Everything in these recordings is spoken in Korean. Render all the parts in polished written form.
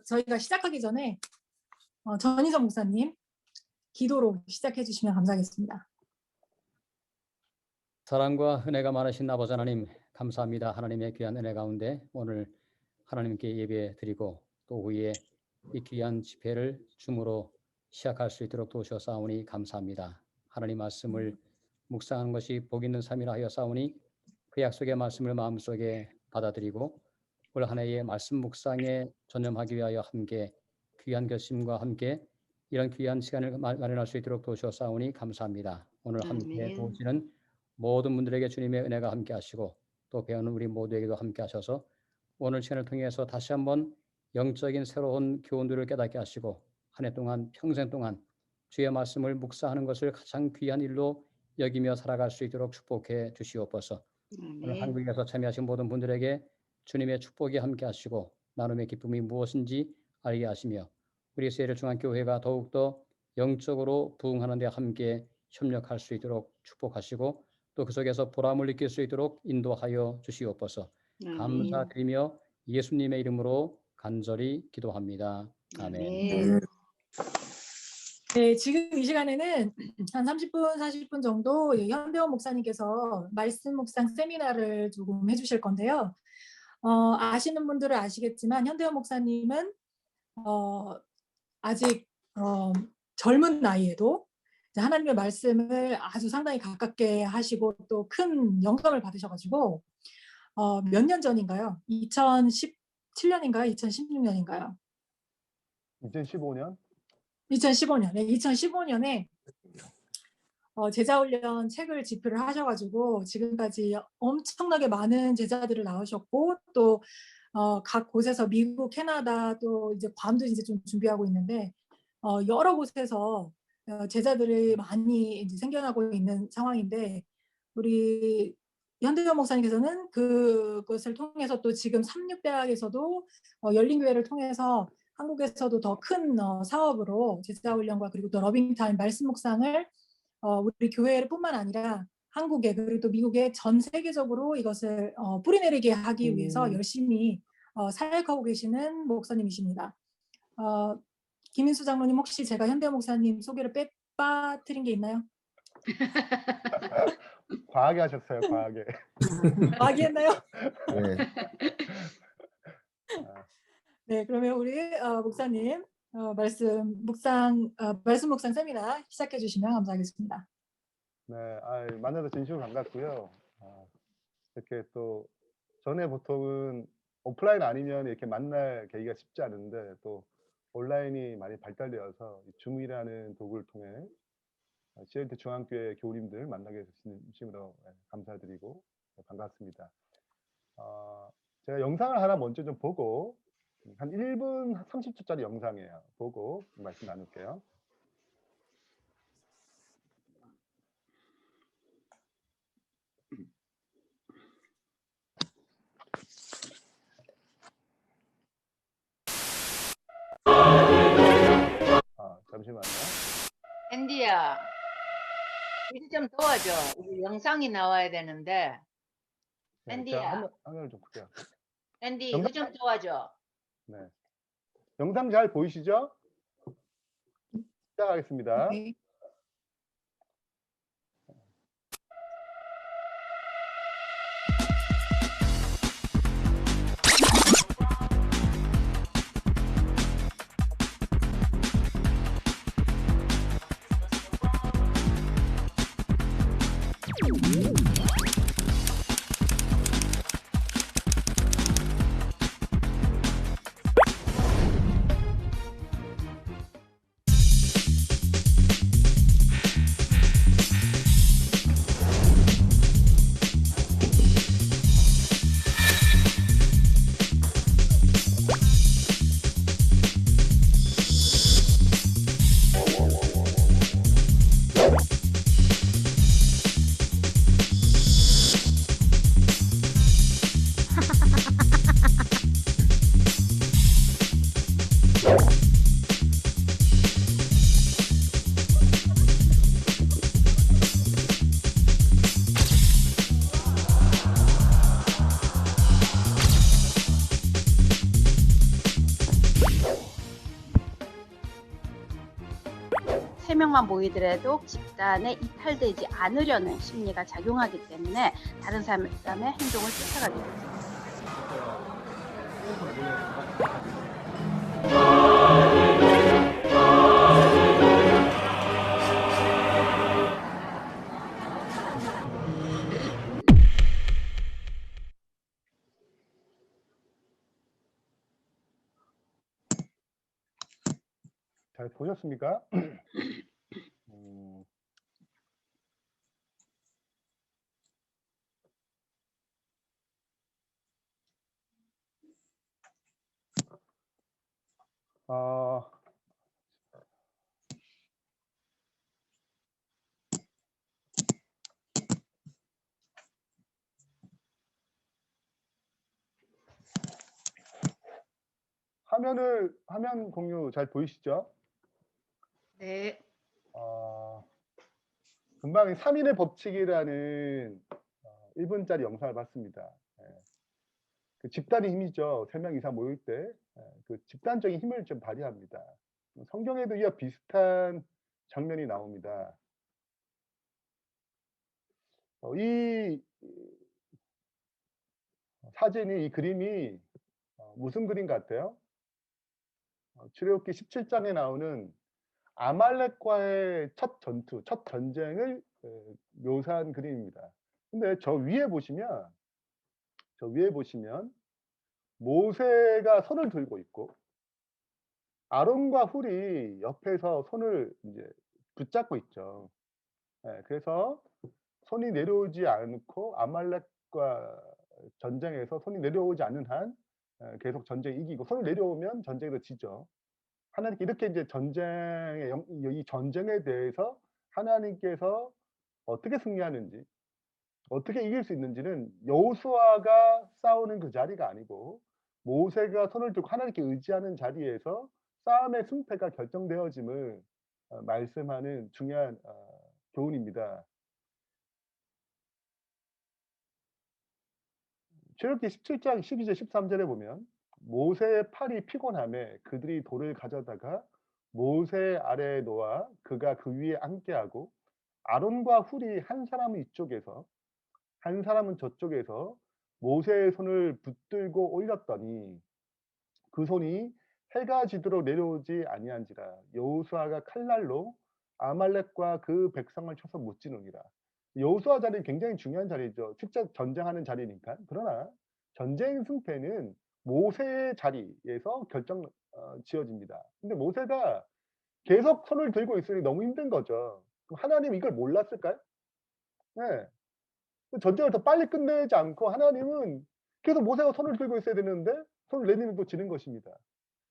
저희가 시작하기 전에 전희정 목사님 기도로 시작해 주시면 감사하겠습니다. 사랑과 은혜가 많으신 아버지 하나님 감사합니다. 하나님의 귀한 은혜 가운데 오늘 하나님께 예배 드리고 또 후에 이 귀한 집회를 줌으로 시작할 수 있도록 도우셔사오니 감사합니다. 하나님 말씀을 묵상하는 것이 복 있는 삶이라 하여 사오니 그 약속의 말씀을 마음속에 받아들이고 올 한 해의 말씀 묵상에 전념하기 위하여 함께 귀한 결심과 함께 이런 귀한 시간을 마련할 수 있도록 도우셔사오니 감사합니다. 오늘 함께 도우시는 모든 분들에게 주님의 은혜가 함께 하시고 또 배우는 우리 모두에게도 함께 하셔서 오늘 시간을 통해서 다시 한번 영적인 새로운 교훈들을 깨닫게 하시고 한 해 동안 평생 동안 주의 말씀을 묵상하는 것을 가장 귀한 일로 여기며 살아갈 수 있도록 축복해 주시옵소서. 오늘 한국에서 참여하신 모든 분들에게 주님의 축복이 함께 하시고 나눔의 기쁨이 무엇인지 알게 하시며 우리 세례 중앙교회가 더욱더 영적으로 부흥하는 데 함께 협력할 수 있도록 축복하시고 또 그 속에서 보람을 느낄 수 있도록 인도하여 주시옵소서. 감사드리며 예수님의 이름으로 간절히 기도합니다. 아멘. 네, 지금 이 시간에는 한 30분, 40분 정도 현대원 목사님께서 말씀 묵상 세미나를 조금 해주실 건데요. 아시는 분들은 아시겠지만 현대원 목사님은 아직 젊은 나이에도 하나님의 말씀을 아주 상당히 가깝게 하시고 또 큰 영감을 받으셔가지고 몇 년 전인가요? 2017년인가요? 2016년인가요? 2015년? 2015년. 네, 2015년에 제자훈련 책을 집필을 하셔가지고 지금까지 엄청나게 많은 제자들을 낳으셨고 또 각 곳에서 미국, 캐나다 또 이제 괌도 이제 좀 준비하고 있는데 여러 곳에서 제자들이 많이 이제 생겨나고 있는 상황인데 우리 현대원 목사님께서는 그것을 통해서 또 지금 삼육대학에서도 열린교회를 통해서 한국에서도 더 큰 사업으로 제자훈련과 그리고 또 러빙타임 말씀 묵상을 우리 교회뿐만 아니라 한국에 그리고 또 미국에 전 세계적으로 이것을 뿌리내리게 하기 위해서 열심히 사역하고 계시는 목사님이십니다. 김인수 장로님 혹시 제가 현대원 목사님 소개를 빼빠뜨린 게 있나요? 과하게 하셨어요. 과하게. 과하게 했나요? 네. 네, 그러면 우리 목사님 말씀 묵상 세미나 시작해 주시면 감사하겠습니다. 네, 만나서 진심으로 반갑고요. 이렇게 또 전에 보통은 오프라인 아니면 이렇게 만날 계기가 쉽지 않은데 또 온라인이 많이 발달되어서 줌이라는 도구를 통해 CLT 중앙교회 교우님들 만나게 해서 진심으로 감사드리고 반갑습니다. 제가 영상을 하나 먼저 좀 보고 한 1분 30초짜리 영상이에요. 보고 말씀 나눌게요. 잠시만요. 앤디야, 이리 좀 도와줘. 우리 영상이 나와야 되는데. 앤디야. 화면을 좀 볼게요. 앤디, 이거 좀 도와줘. 네. 영상 잘 보이시죠? 시작하겠습니다. 네. 명만 모이더라도 집단에 이탈되지 않으려는 심리가 작용하기 때문에 다른 사람의 행동을 쫓아가게 됩니다. 잘 보셨습니까? 화면 공유 잘 보이시죠? 네. 금방 3인의 법칙이라는 1분짜리 영상을 봤습니다. 그 집단의 힘이죠. 3명 이상 모일 때 그 집단적인 힘을 좀 발휘합니다. 성경에도 이와 비슷한 장면이 나옵니다. 이 사진이, 이 그림이 무슨 그림 같아요? 출애굽기 17장에 나오는 아말렉과의 첫 전투, 첫 전쟁을 묘사한 그림입니다. 근데 저 위에 보시면 모세가 손을 들고 있고 아론과 훌이 옆에서 손을 이제 붙잡고 있죠. 그래서 손이 내려오지 않고 아말렉과 전쟁에서 손이 내려오지 않는 한 계속 전쟁 이기고, 손을 내려오면 전쟁에서 지죠. 하나님께 이렇게 이제 이 전쟁에 대해서 하나님께서 어떻게 승리하는지, 어떻게 이길 수 있는지는 여호수아가 싸우는 그 자리가 아니고 모세가 손을 들고 하나님께 의지하는 자리에서 싸움의 승패가 결정되어짐을 말씀하는 중요한 교훈입니다. 출애굽기 17장 12절 13절에 보면 모세의 팔이 피곤함에 그들이 돌을 가져다가 모세 아래에 놓아 그가 그 위에 앉게하고 아론과 훌이 한 사람은 이쪽에서 한 사람은 저쪽에서 모세의 손을 붙들고 올렸더니 그 손이 해가 지도록 내려오지 아니한지라. 여호수아가 칼날로 아말렉과 그 백성을 쳐서 못 지느니라. 여호수아 자리는 굉장히 중요한 자리죠. 직접 전쟁하는 자리니까. 그러나 전쟁 승패는 모세의 자리에서 지어집니다. 근데 모세가 계속 손을 들고 있으니 너무 힘든 거죠. 그럼 하나님 이걸 몰랐을까요? 네. 전쟁을 더 빨리 끝내지 않고 하나님은 계속 모세가 손을 들고 있어야 되는데 손을 내리면 또 지는 것입니다.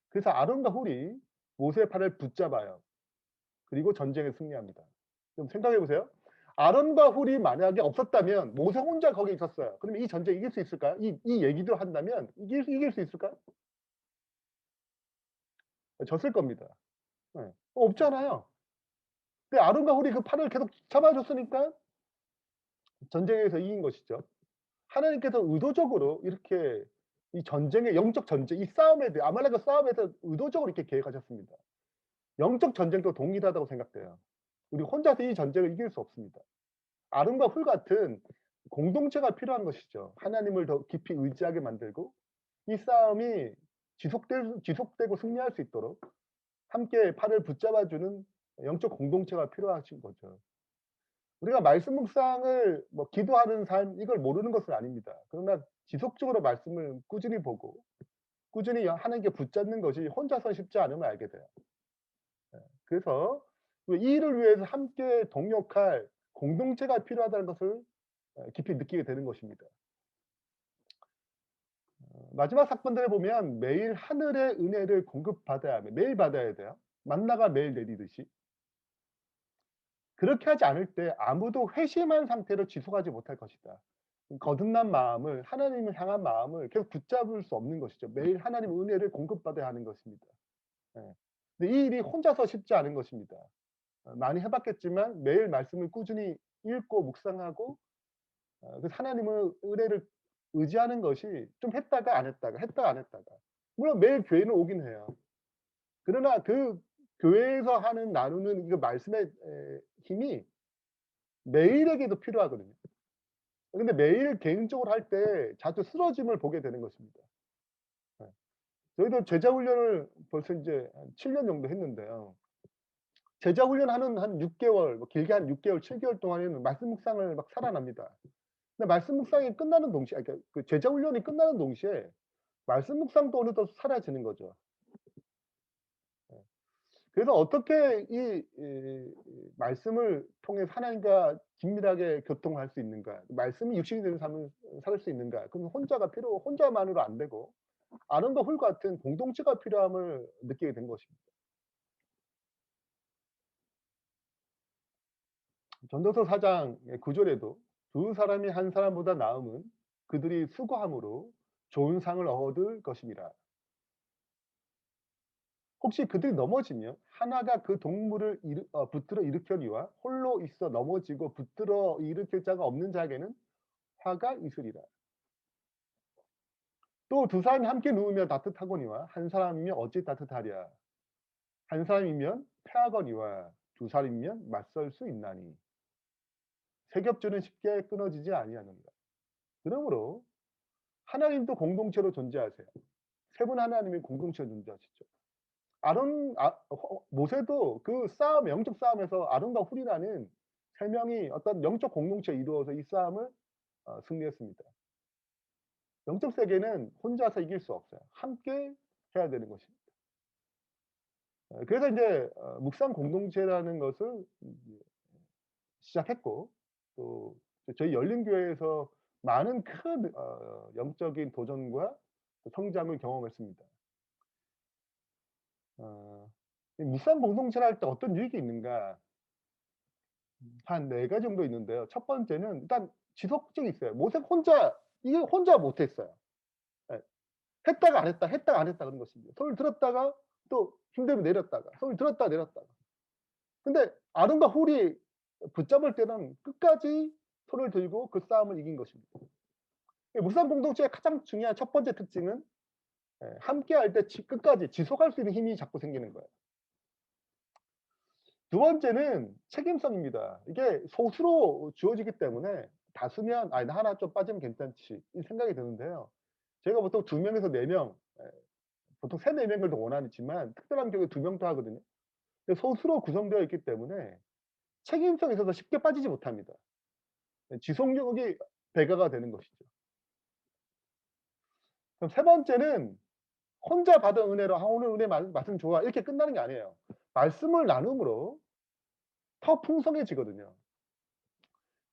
그래서 아론과 훌이 모세의 팔을 붙잡아요. 그리고 전쟁에 승리합니다. 좀 생각해 보세요. 아론과 훌이 만약에 없었다면 모세 혼자 거기 있었어요. 그러면 이 전쟁 이길 수 있을까요? 이 얘기도 한다면 이길 수 있을까요? 졌을 겁니다. 네. 없잖아요. 근데 아론과 훌이 그 팔을 계속 잡아줬으니까 전쟁에서 이긴 것이죠. 하나님께서 의도적으로 이렇게 이 전쟁의 영적 전쟁, 이 싸움에 대해 아말렉과 싸움에서 의도적으로 이렇게 계획하셨습니다. 영적 전쟁도 동일하다고 생각돼요. 우리 혼자서 이 전쟁을 이길 수 없습니다. 아론과 훌 같은 공동체가 필요한 것이죠. 하나님을 더 깊이 의지하게 만들고 이 싸움이 지속되고 승리할 수 있도록 함께 팔을 붙잡아주는 영적 공동체가 필요하신 거죠. 우리가 말씀 묵상을 뭐 기도하는 삶 이걸 모르는 것은 아닙니다. 그러나 지속적으로 말씀을 꾸준히 보고 꾸준히 하나님께 붙잡는 것이 혼자서 쉽지 않으면 알게 돼요. 그래서 이 일을 위해서 함께 동역할 공동체가 필요하다는 것을 깊이 느끼게 되는 것입니다. 마지막 사건들을 보면 매일 하늘의 은혜를 공급받아야 하며 매일 받아야 돼요. 만나가 매일 내리듯이. 그렇게 하지 않을 때 아무도 회심한 상태로 지속하지 못할 것이다. 거듭난 마음을, 하나님을 향한 마음을 계속 붙잡을 수 없는 것이죠. 매일 하나님 은혜를 공급받아야 하는 것입니다. 근데 이 일이 혼자서 쉽지 않은 것입니다. 많이 해봤겠지만 매일 말씀을 꾸준히 읽고 묵상하고 그래서 하나님의 은혜를 의지하는 것이 좀 했다가 안 했다가 했다가 안 했다가, 물론 매일 교회는 오긴 해요. 그러나 그 교회에서 하는 나누는 이거 말씀의 힘이 매일에게도 필요하거든요. 근데 매일 개인적으로 할 때 자주 쓰러짐을 보게 되는 것입니다. 예. 저희도 제자 훈련을 벌써 인제 한 7년 정도 했는데요. 제자 훈련하는 한 6 개월, 뭐 길게 한 6 개월, 7 개월 동안에는 말씀 묵상을 막 살아납니다. 근데 말씀 묵상이 끝나는 동시에, 그러니까 그 제자 훈련이 끝나는 동시에 말씀 묵상도 어느덧 사라지는 거죠. 예. 그래서 어떻게 이 말씀을 통해서 하나님과 긴밀하게 교통을 할 수 있는가? 말씀이 육신이 되는 삶을 살 수 있는가? 그럼 혼자만으로 안 되고 아론과 훌 같은 공동체가 필요함을 느끼게 된 것입니다. 전도서 4장의 9 절에도 두 사람이 한 사람보다 나음은 그들이 수고함으로 좋은 상을 얻을 것임이라. 혹시 그들이 넘어지면 하나가 그 동물을 붙들어 일으켜니와 홀로 있어 넘어지고 붙들어 일으킬 자가 없는 자에게는 화가 있으리라. 또 두 사람이 함께 누우면 따뜻하거니와 한 사람이면 어찌 따뜻하랴. 한 사람이면 패하거니와 두 사람이면 맞설 수 있나니. 세겹줄은 쉽게 끊어지지 아니하느니라. 그러므로 하나님도 공동체로 존재하세요. 세 분 하나님이 공동체로 존재하시죠. 모세도 그 싸움, 영적 싸움에서 아론과 훌이라는 세 명이 어떤 영적 공동체에 이루어서 이 싸움을 승리했습니다. 영적 세계는 혼자서 이길 수 없어요. 함께 해야 되는 것입니다. 그래서 인제 묵상 공동체라는 것을 이제 시작했고, 또 저희 열린교회에서 많은 큰 영적인 도전과 성장을 경험했습니다. 이 묵상 공동체를 할 때 어떤 유익이 있는가? 한 4 가지 정도 있는데요. 첫 번째는 일단 지속적이 있어요. 모세가 혼자 못 했어요. 예. 했다가 안 했다, 했다가 안 했다 그런 것입니다. 손을 들었다가 또 힘들면 내렸다가, 손을 들었다가 내렸다가. 근데 아론과 훌이 붙잡을 때는 끝까지 손을 들고 그 싸움을 이긴 것입니다. 이 묵상 공동체의 가장 중요한 첫 번째 특징은 함께 할 때 끝까지 지속할 수 있는 힘이 자꾸 생기는 거예요. 두 번째는 책임성입니다. 이게 소수로 주어지기 때문에 다수면 '나 하나 좀 빠지면 괜찮지.' 이 생각이 드는데요. 제가 보통 2 명에서 4 명, 보통 3-4 명을 더 원하지만 특별한 경우에 2 명도 하거든요. 근데 소수로 구성되어 있기 때문에 책임성에 있어서 쉽게 빠지지 못합니다. 지속력이 배가가 되는 것이죠. 그럼 세 번째는 혼자 받은 은혜로 '아 오늘 은혜 말씀 좋아.' 이렇게 끝나는 게 아니에요. 말씀을 나눔으로 더 풍성해지거든요.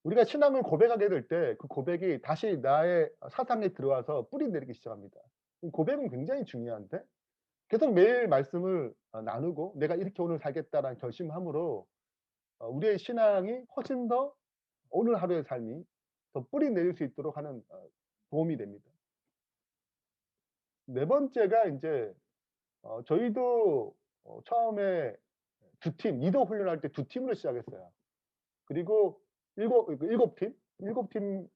우리가 신앙을 고백하게 될 때 그 고백이 다시 나의 사상에 들어와서 뿌리 내리기 시작합니다. 이 고백은 굉장히 중요한데 계속 매일 말씀을 나누고 '내가 이렇게 오늘 살겠다.'라는 결심함으로 우리의 신앙이 훨씬 더 오늘 하루의 삶이 더 뿌리 내릴 수 있도록 하는 도움이 됩니다. 네 번째가 인제 저희도 처음에 2 팀, 리더 훈련할 때 2 팀으로 시작했어요. 그리고 일곱 팀,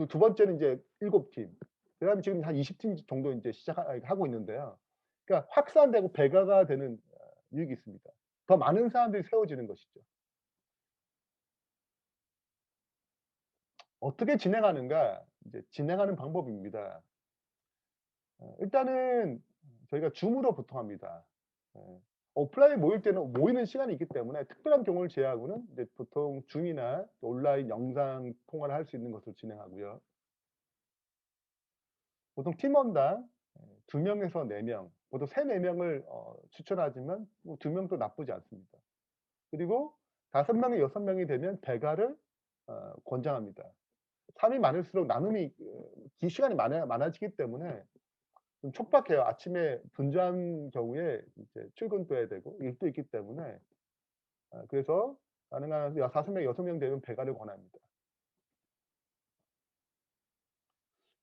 두 번째는 이제 7 팀. 그다음에 지금 한 20팀 정도 인제 하고 있는데요. 그러니까 확산되고 배가가 되는 유익이 있습니다. 더 많은 사람들이 세워지는 것이죠. 어떻게 진행하는가? 이제 진행하는 방법입니다. 일단은 저희가 줌으로 보통 합니다. 예. 오프라인 모일 때는 모이는 시간이 있기 때문에 특별한 경우를 제외하고는 이제 보통 줌이나 온라인 영상 통화를 할 수 있는 것으로 진행하고요. 보통 팀원당 2 명에서 4 명, 보통 3-4 명을 추천하지만 뭐 2 명도 나쁘지 않습니다. 그리고 5 명이 6 명이 되면 배가를 권장합니다. 삶이 많을수록 나눔이 시간이 많아지기 때문에 좀 촉박해요. 아침에 분주한 경우에 이제 출근도 해야 되고 일도 있기 때문에 그래서 가능한 5 명, 6명 되면 배가를 권합니다.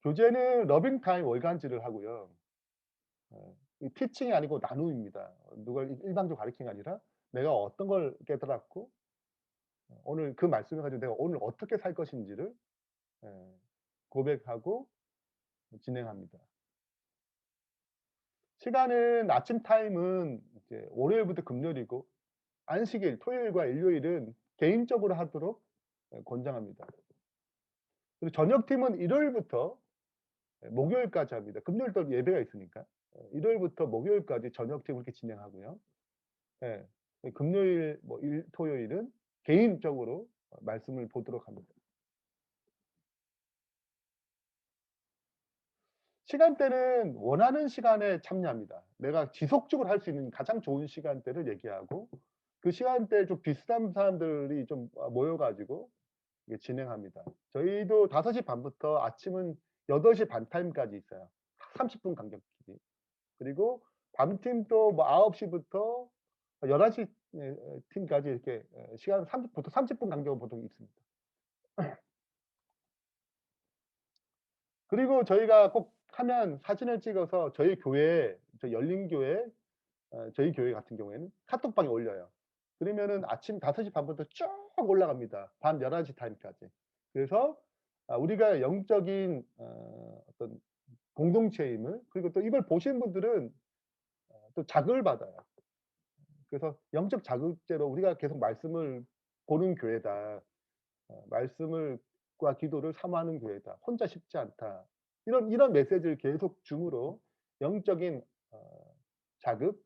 교재는 러빙 타임 월간지를 하고요. 이 티칭이 아니고 나눔입니다. 누굴 일방적으로 가르치는 게 아니라 내가 어떤 걸 깨달았고 오늘 그 말씀을 가지고 내가 오늘 어떻게 살 것인지를 예 고백하고 진행합니다. 시간은 아침 타임은 이제 월요일부터 금요일이고 안식일 토요일과 일요일은 개인적으로 하도록 권장합니다. 그리고 저녁팀은 일요일부터 목요일까지 합니다. 금요일도 예배가 있으니까. 일요일부터 목요일까지 저녁팀 그렇게 진행하고요. 예. 금요일 뭐 토요일은 개인적으로 말씀을 보도록 합니다. 시간대는 원하는 시간에 참여합니다. 내가 지속적으로 할 수 있는 가장 좋은 시간대를 얘기하고 그 시간대에 좀 비슷한 사람들이 좀 모여 가지고 이게 진행합니다. 저희도 5시 반부터 아침은 8시 반 타임까지 있어요. 30분 간격끼리. 그리고 밤팀도 뭐 9시 부터 11시 팀까지 이렇게 시간 보통 30분 간격은 보통 있습니다. 그리고 저희가 꼭 하면 사진을 찍어서 저희 교회, 저희 열린교회, 저희 교회 같은 경우에는 카톡방에 올려요. 그러면은 아침 5시 반부터 쭉 올라갑니다. 밤 11시 타임까지. 그래서 우리가 영적인 어떤 공동체임을, 그리고 또 이걸 보신 분들은 또 자극을 받아요. 그래서 영적 자극제로 우리가 계속 말씀을 보는 교회다. 말씀을 과 기도를 사모하는 교회다. 혼자 쉽지 않다. 이런 메시지를 계속 줌으로 영적인 자극,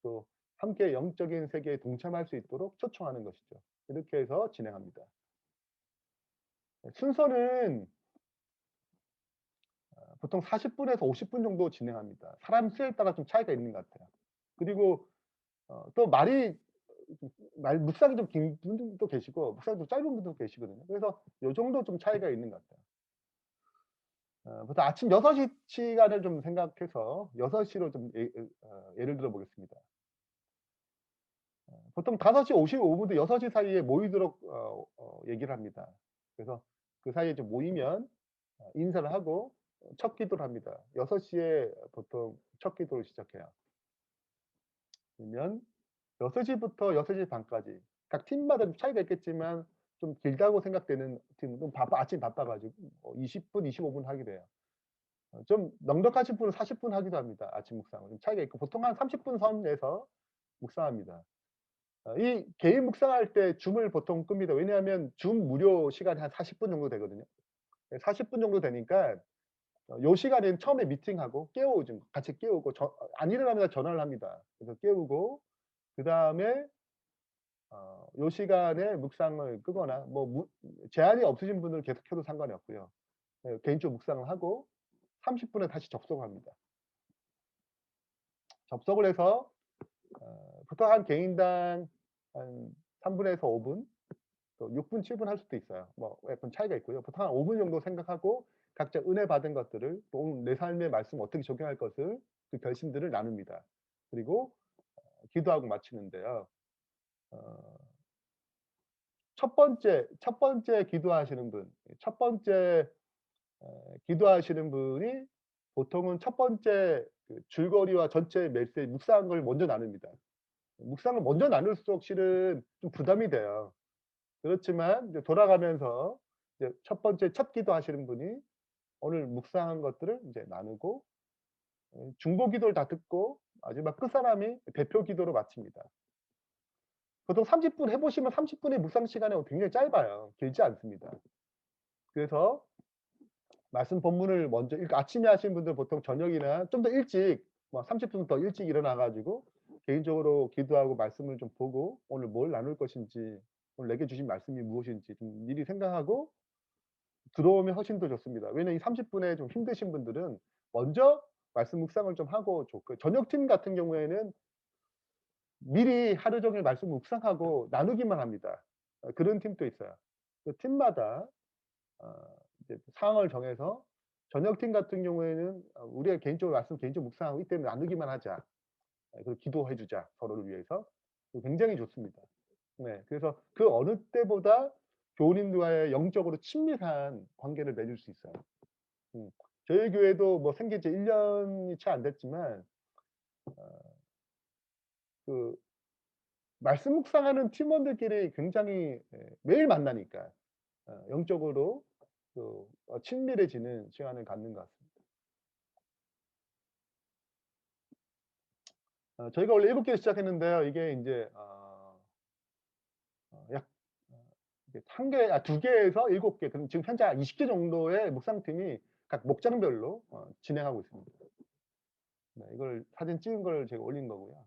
또 함께 영적인 세계에 동참할 수 있도록 초청하는 것이죠. 이렇게 해서 진행합니다. 순서는 보통 40분에서 50분 정도 진행합니다. 사람 수에 따라 좀 차이가 있는 것 같아요. 그리고 또 묵상이 좀 긴 분들도 계시고 묵상이 좀 짧은 분들도 계시거든요. 그래서 요 정도 좀 차이가 있는 것 같아요. 보통 아침 6시 시간을 좀 생각해서 6시로 좀 예를 들어 보겠습니다. 보통 5시 55분부터 6시 사이에 모이도록 얘기를 합니다. 그래서 그 사이에 좀 모이면 인사를 하고 첫 기도를 합니다. 6시에 보통 첫 기도를 시작해요. 그러면 6시부터 6시 반까지 각 팀마다 좀 차이가 있겠지만 좀 길다고 생각되는 팀은 아침 바빠 가지고 20분, 25분 하게 돼요. 좀 넉넉하신 분은 40분 하기도 합니다. 아침 묵상을. 좀 차이가 있고 보통 한 30분 선에서 묵상합니다. 이 개인 묵상할 때 줌을 보통 끕니다. 왜냐하면 줌 무료 시간이 한 40분 정도 되거든요. 40분 정도 되니까 요 시간에는 처음에 미팅하고 좀 같이 깨우고 안 일어나면 전화를 합니다. 그래서 깨우고 그다음에 요 시간에 묵상을 끄거나 뭐 제한이 없으신 분들은 계속 켜도 상관이 없고요. 개인적으로 묵상을 하고 30분에 다시 접속을 합니다. 접속을 해서 보통 한 개인당 한 3분에서 5분, 또 6분, 7분 할 수도 있어요. 뭐 약간 차이가 있고요. 보통 한 5분 정도 생각하고 각자 은혜 받은 것들을 또 내 삶의 말씀 어떻게 적용할 것을 그 결심들을 나눕니다. 그리고 기도하고 마치는데요. 첫 번째 기도하시는 분, 첫 번째 기도하시는 분이 보통은 첫 번째 그 줄거리와 전체 메시지 묵상한 걸 먼저 나눕니다. 묵상을 먼저 나눌수록 실은 좀 부담이 돼요. 그렇지만 이제 돌아가면서 이제 첫 기도하시는 분이 오늘 묵상한 것들을 이제 나누고 중보 기도를 다 듣고 마지막 끝사람이 대표 기도로 마칩니다. 보통 30분 해 보시면 30분의 묵상 시간이 굉장히 짧아요. 길지 않습니다. 그래서 말씀 본문을 먼저 아침에 하시는 분들 보통 저녁이나 좀 더 일찍 뭐 30분 더 일찍 일어나 가지고 개인적으로 기도하고 말씀을 좀 보고 오늘 뭘 나눌 것인지, 오늘 내게 주신 말씀이 무엇인지 좀 미리 생각하고 들어오면 훨씬 더 좋습니다. 왜냐면 이 30분에 좀 힘드신 분들은 먼저 말씀 묵상을 좀 하고 좋고, 저녁팀 같은 경우에는 미리 하루 종일 말씀 묵상하고 나누기만 합니다. 그런 팀도 있어요. 그 팀마다 이제 상황을 정해서 저녁팀 같은 경우에는 우리가 개인적으로 개인적으로 묵상하고 이때는 나누기만 하자. 그리고 기도해 주자, 서로를 위해서. 굉장히 좋습니다. 네. 그래서 그 어느 때보다 교우님들과의 영적으로 친밀한 관계를 맺을 수 있어요. 저희 교회도 뭐 생긴 지 1년이 채 안 됐지만 그 말씀 묵상하는 팀원들끼리 굉장히 매일 만나니까 영적으로 친밀해지는 시간을 갖는 것 같습니다. 저희가 원래 7개로 시작했는데요. 이게 인제 약 이게 1개 2개에서 7개, 그럼 지금 현재 한 20개 정도의 묵상팀이 각 목장별로 진행하고 있습니다. 네, 이걸 사진 찍은 걸 제가 올린 거고요.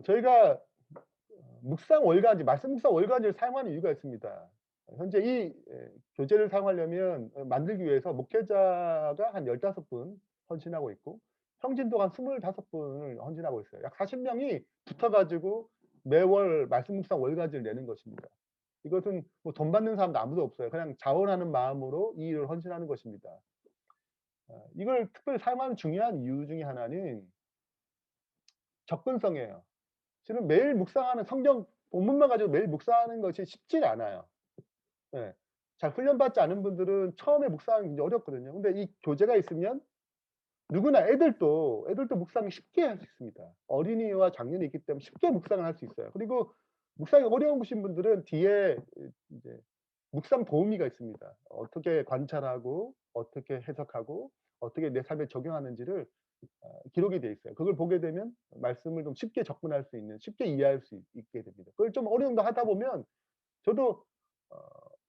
저희가 묵상 월간지, 말씀 묵상 월간지를 사용하는 이유가 있습니다. 현재 이 교재를 사용하려면 만들기 위해서 목회자가 한 15분 헌신하고 있고 평진도 한 25분을 헌신하고 있어요. 약 40명이 붙어 가지고 매월 말씀 묵상 월간지를 내는 것입니다. 이것은 뭐 돈 받는 사람도 아무도 없어요. 그냥 자원하는 마음으로 이 일을 헌신하는 것입니다. 이걸 특별히 사용하는 중요한 이유 중에 하나는 접근성이에요. 실은 매일 묵상하는 성경 본문만 가지고 매일 묵상하는 것이 쉽지 않아요. 예. 잘 훈련받지 않은 분들은 처음에 묵상하기 굉장히 어렵거든요. 근데 이 교재가 있으면 누구나 애들도 묵상이 쉽게 할 수 있습니다. 어린이와 장년이 있기 때문에 쉽게 묵상을 할 수 있어요. 그리고 묵상이 어려우신 분들은 뒤에 이제 묵상 도우미가 있습니다. 어떻게 관찰하고 어떻게 해석하고 어떻게 내 삶에 적용하는지를 기록이 돼 있어요. 그걸 보게 되면 말씀을 좀 쉽게 접근할 수 있는, 쉽게 이해할 수 있게 됩니다. 그걸 좀 어느 정도 하다 보면 저도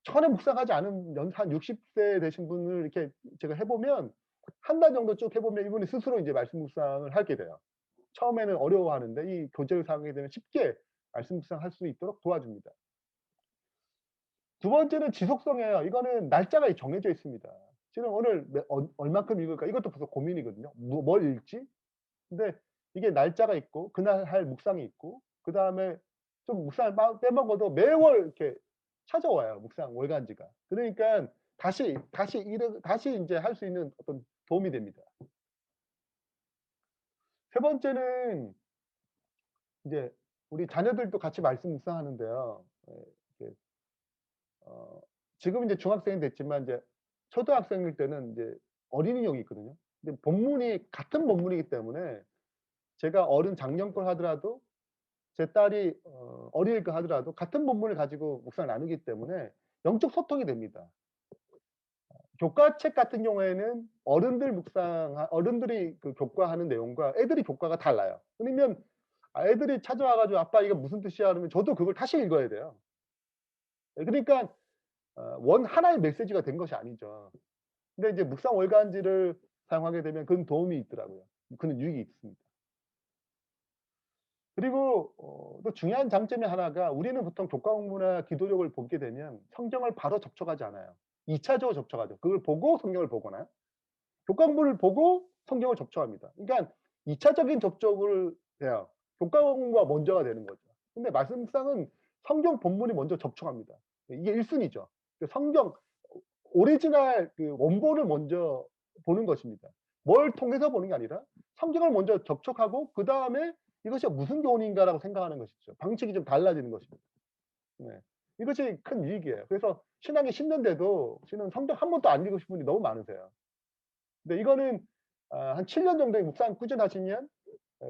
전혀 묵상하지 않은 한 60세 되신 분을 이렇게 제가 해 보면 한 달 정도 쭉 해 보면 이분이 스스로 이제 말씀 묵상을 하게 돼요. 처음에는 어려워하는데 이 교재를 사용하게 되면 쉽게 말씀 묵상할 수 있도록 도와줍니다. 두 번째는 지속성이에요. 이거는 날짜가 정해져 있습니다. 지금 오늘 얼만큼 읽을까? 이것도 벌써 고민이거든요. 뭘 읽지? 근데 이게 날짜가 있고 그날 할 묵상이 있고 그다음에 좀 묵상을 빼먹어도 매월 이렇게 찾아와요, 묵상 월간지가. 그러니까 다시 인제 할 수 있는 어떤 도움이 됩니다. 세 번째는 이제 우리 자녀들도 같이 말씀 묵상하는데요. 이렇게 지금은 이제 중학생이 됐지만 이제 초등학생일 때는 이제 어린이용이 있거든요. 근데 본문이 같은 본문이기 때문에 제가 어른 작년 걸 하더라도 제 딸이 어린이일 거 하더라도 같은 본문을 가지고 묵상을 나누기 때문에 영적 소통이 됩니다. 교과책 같은 경우에는 어른들이 그 교과하는 내용과 애들이 교과가 달라요. 그러면 애들이 찾아와 가지고 "아빠 이거 무슨 뜻이야?" 그러면 저도 그걸 다시 읽어야 돼요. 예, 그러니까 하나의 메시지가 된 것이 아니죠. 근데 이제 묵상 월간지를 사용하게 되면 그런 도움이 있더라고요. 그런 유익이 있습니다. 그리고 또 중요한 장점이 하나가 우리는 보통 교과 공부나 기도력을 보게 되면 성경을 바로 접촉하지 않아요. 2차적으로 접촉하죠. 그걸 보고 성경을 보거나 교과 공부를 보고 성경을 접촉합니다. 그러니까 2차적인 접촉을 해요. 교과 공부가 먼저가 되는 거죠. 근데 말씀 묵상은 성경 본문이 먼저 접촉합니다. 이게 1순위죠. 성경 오리지널 그 원본을 먼저 보는 것입니다. 뭘 통해서 보는 게 아니라 성경을 먼저 접촉하고 그다음에 '이것이 무슨 교훈인가.'라고 생각하는 것이죠. 방식이 좀 달라지는 것입니다. 네. 이것이 큰 유익이에요. 그래서 신앙이 10년 돼도 지금 성경 한 번도 안 읽으신 분이 너무 많으세요. 근데 이거는 한 7년 정도의 묵상 꾸준하시면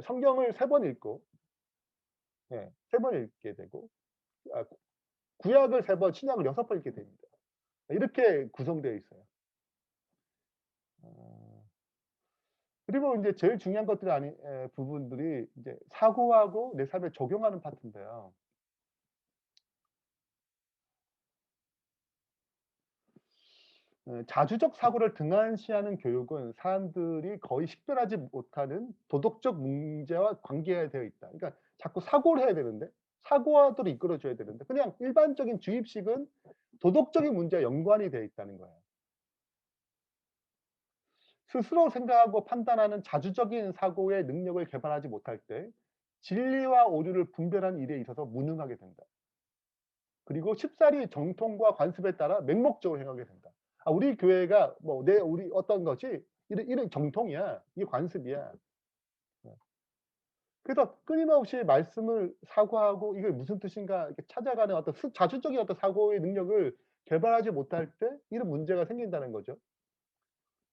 성경을 3번 읽고 3번 읽게 되고 아 구약을 3 번, 신약을 6번 읽게 됩니다. 이렇게 구성되어 있어요. 어 그리고 인제 제일 중요한 것들이 부분들이 이제 사고하고 내 삶에 적용하는 파트인데요. 자주적 사고를 등한시하는 교육은 사람들이 거의 식별하지 못하는 도덕적 문제와 관계되어 있다. 그러니까 자꾸 사고를 해야 되는데 사고하도록 이끌어 줘야 되는데 그냥 일반적인 주입식은 도덕적인 문제와 연관이 되어 있다는 거예요. 스스로 생각하고 판단하는 자주적인 사고의 능력을 개발하지 못할 때 진리와 오류를 분별하는 일에 있어서 무능하게 된다. 그리고 쉽사리 정통과 관습에 따라 맹목적으로 행하게 된다. 우리 교회가 우리 어떤 거지 이런 정통이야. 이게 관습이야. 네. 그래서 끊임없이 말씀을 사고하고 '이게 무슨 뜻인가.' 이렇게 찾아가는 어떤 자주적인 어떤 사고의 능력을 개발하지 못할 때 이런 문제가 생긴다는 거죠.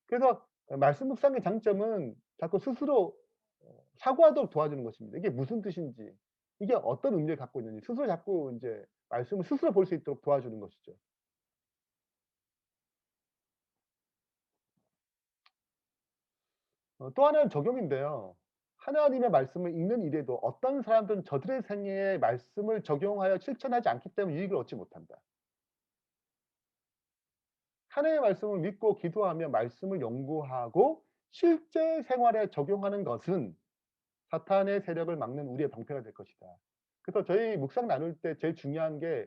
그래서 말씀 묵상의 장점은 자꾸 스스로 사고하도록 도와주는 것입니다. 이게 무슨 뜻인지, 이게 어떤 의미를 갖고 있는지 스스로 자꾸 인제 말씀을 스스로 볼 수 있도록 도와주는 것이죠. 또 하나는 적용인데요. 하나님의 말씀을 읽는 일에도 어떤 사람들은 저들의 생애에 말씀을 적용하여 실천하지 않기 때문에 유익을 얻지 못한다. 하나님의 말씀을 믿고 기도하며 말씀을 연구하고 실제 생활에 적용하는 것은 사탄의 세력을 막는 우리의 방패가 될 것이다. 그래서 저희 묵상 나눌 때 제일 중요한 게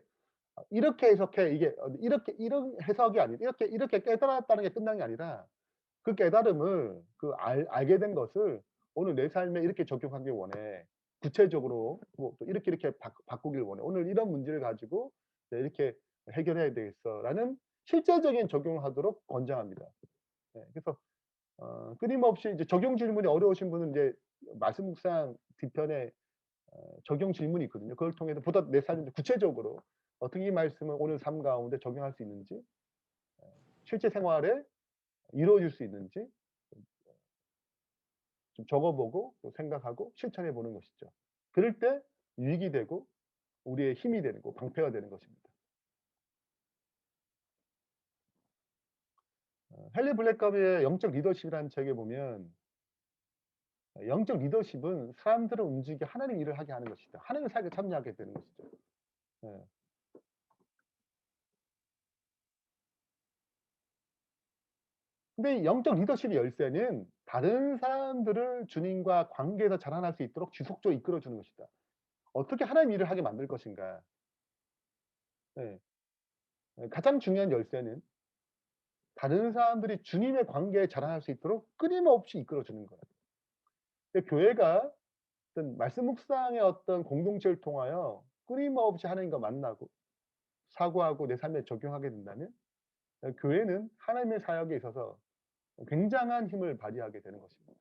이렇게 해석해 이게 이렇게 이런 해석이 아니라 이렇게 깨달았다는 게 끝난 게 아니라 그 깨달음을 알게 된 것을 오늘 내 삶에 이렇게 적용하길 원해. 구체적으로 뭐 또 이렇게 바꾸길 원해. 오늘 이런 문제를 가지고 네, 이렇게 해결해야 되겠어라는 실제적인 적용을 하도록 권장합니다. 네, 그래서 끊임없이 이제 적용 질문이 어려우신 분은 이제 말씀 묵상 뒤편에 적용 질문이 있거든요. 그걸 통해서 보다 내 삶에 구체적으로 어떻게 이 말씀을 오늘 삶 가운데 적용할 수 있는지, 실제 생활에 이루어질 수 있는지 좀 적어보고 또 생각하고 실천해 보는 것이죠. 그럴 때 유익이 되고 우리의 힘이 되는 거, 방패가 되는 것입니다. 헨리 블랙갑의 영적 리더십이라는 책에 보면 영적 리더십은 사람들을 움직이게 하나님 일을 하게 하는 것이다. 하나님의 사역에 참여하게 되는 것이죠. 예. 근데 이 영적 리더십의 열쇠는 다른 사람들을 주님과 관계에서 자라날 수 있도록 지속적으로 이끌어주는 것이다. 어떻게 하나님 일을 하게 만들 것인가. 예. 가장 중요한 열쇠는 다른 사람들이 주님의 관계에 자라날 수 있도록 끊임없이 이끌어주는 거예요. 근데 교회가 어떤 말씀 묵상의 어떤 공동체를 통하여 끊임없이 하나님과 만나고 사고하고 내 삶에 적용하게 된다면 교회는 하나님의 사역에 있어서 굉장한 힘을 발휘하게 되는 것입니다.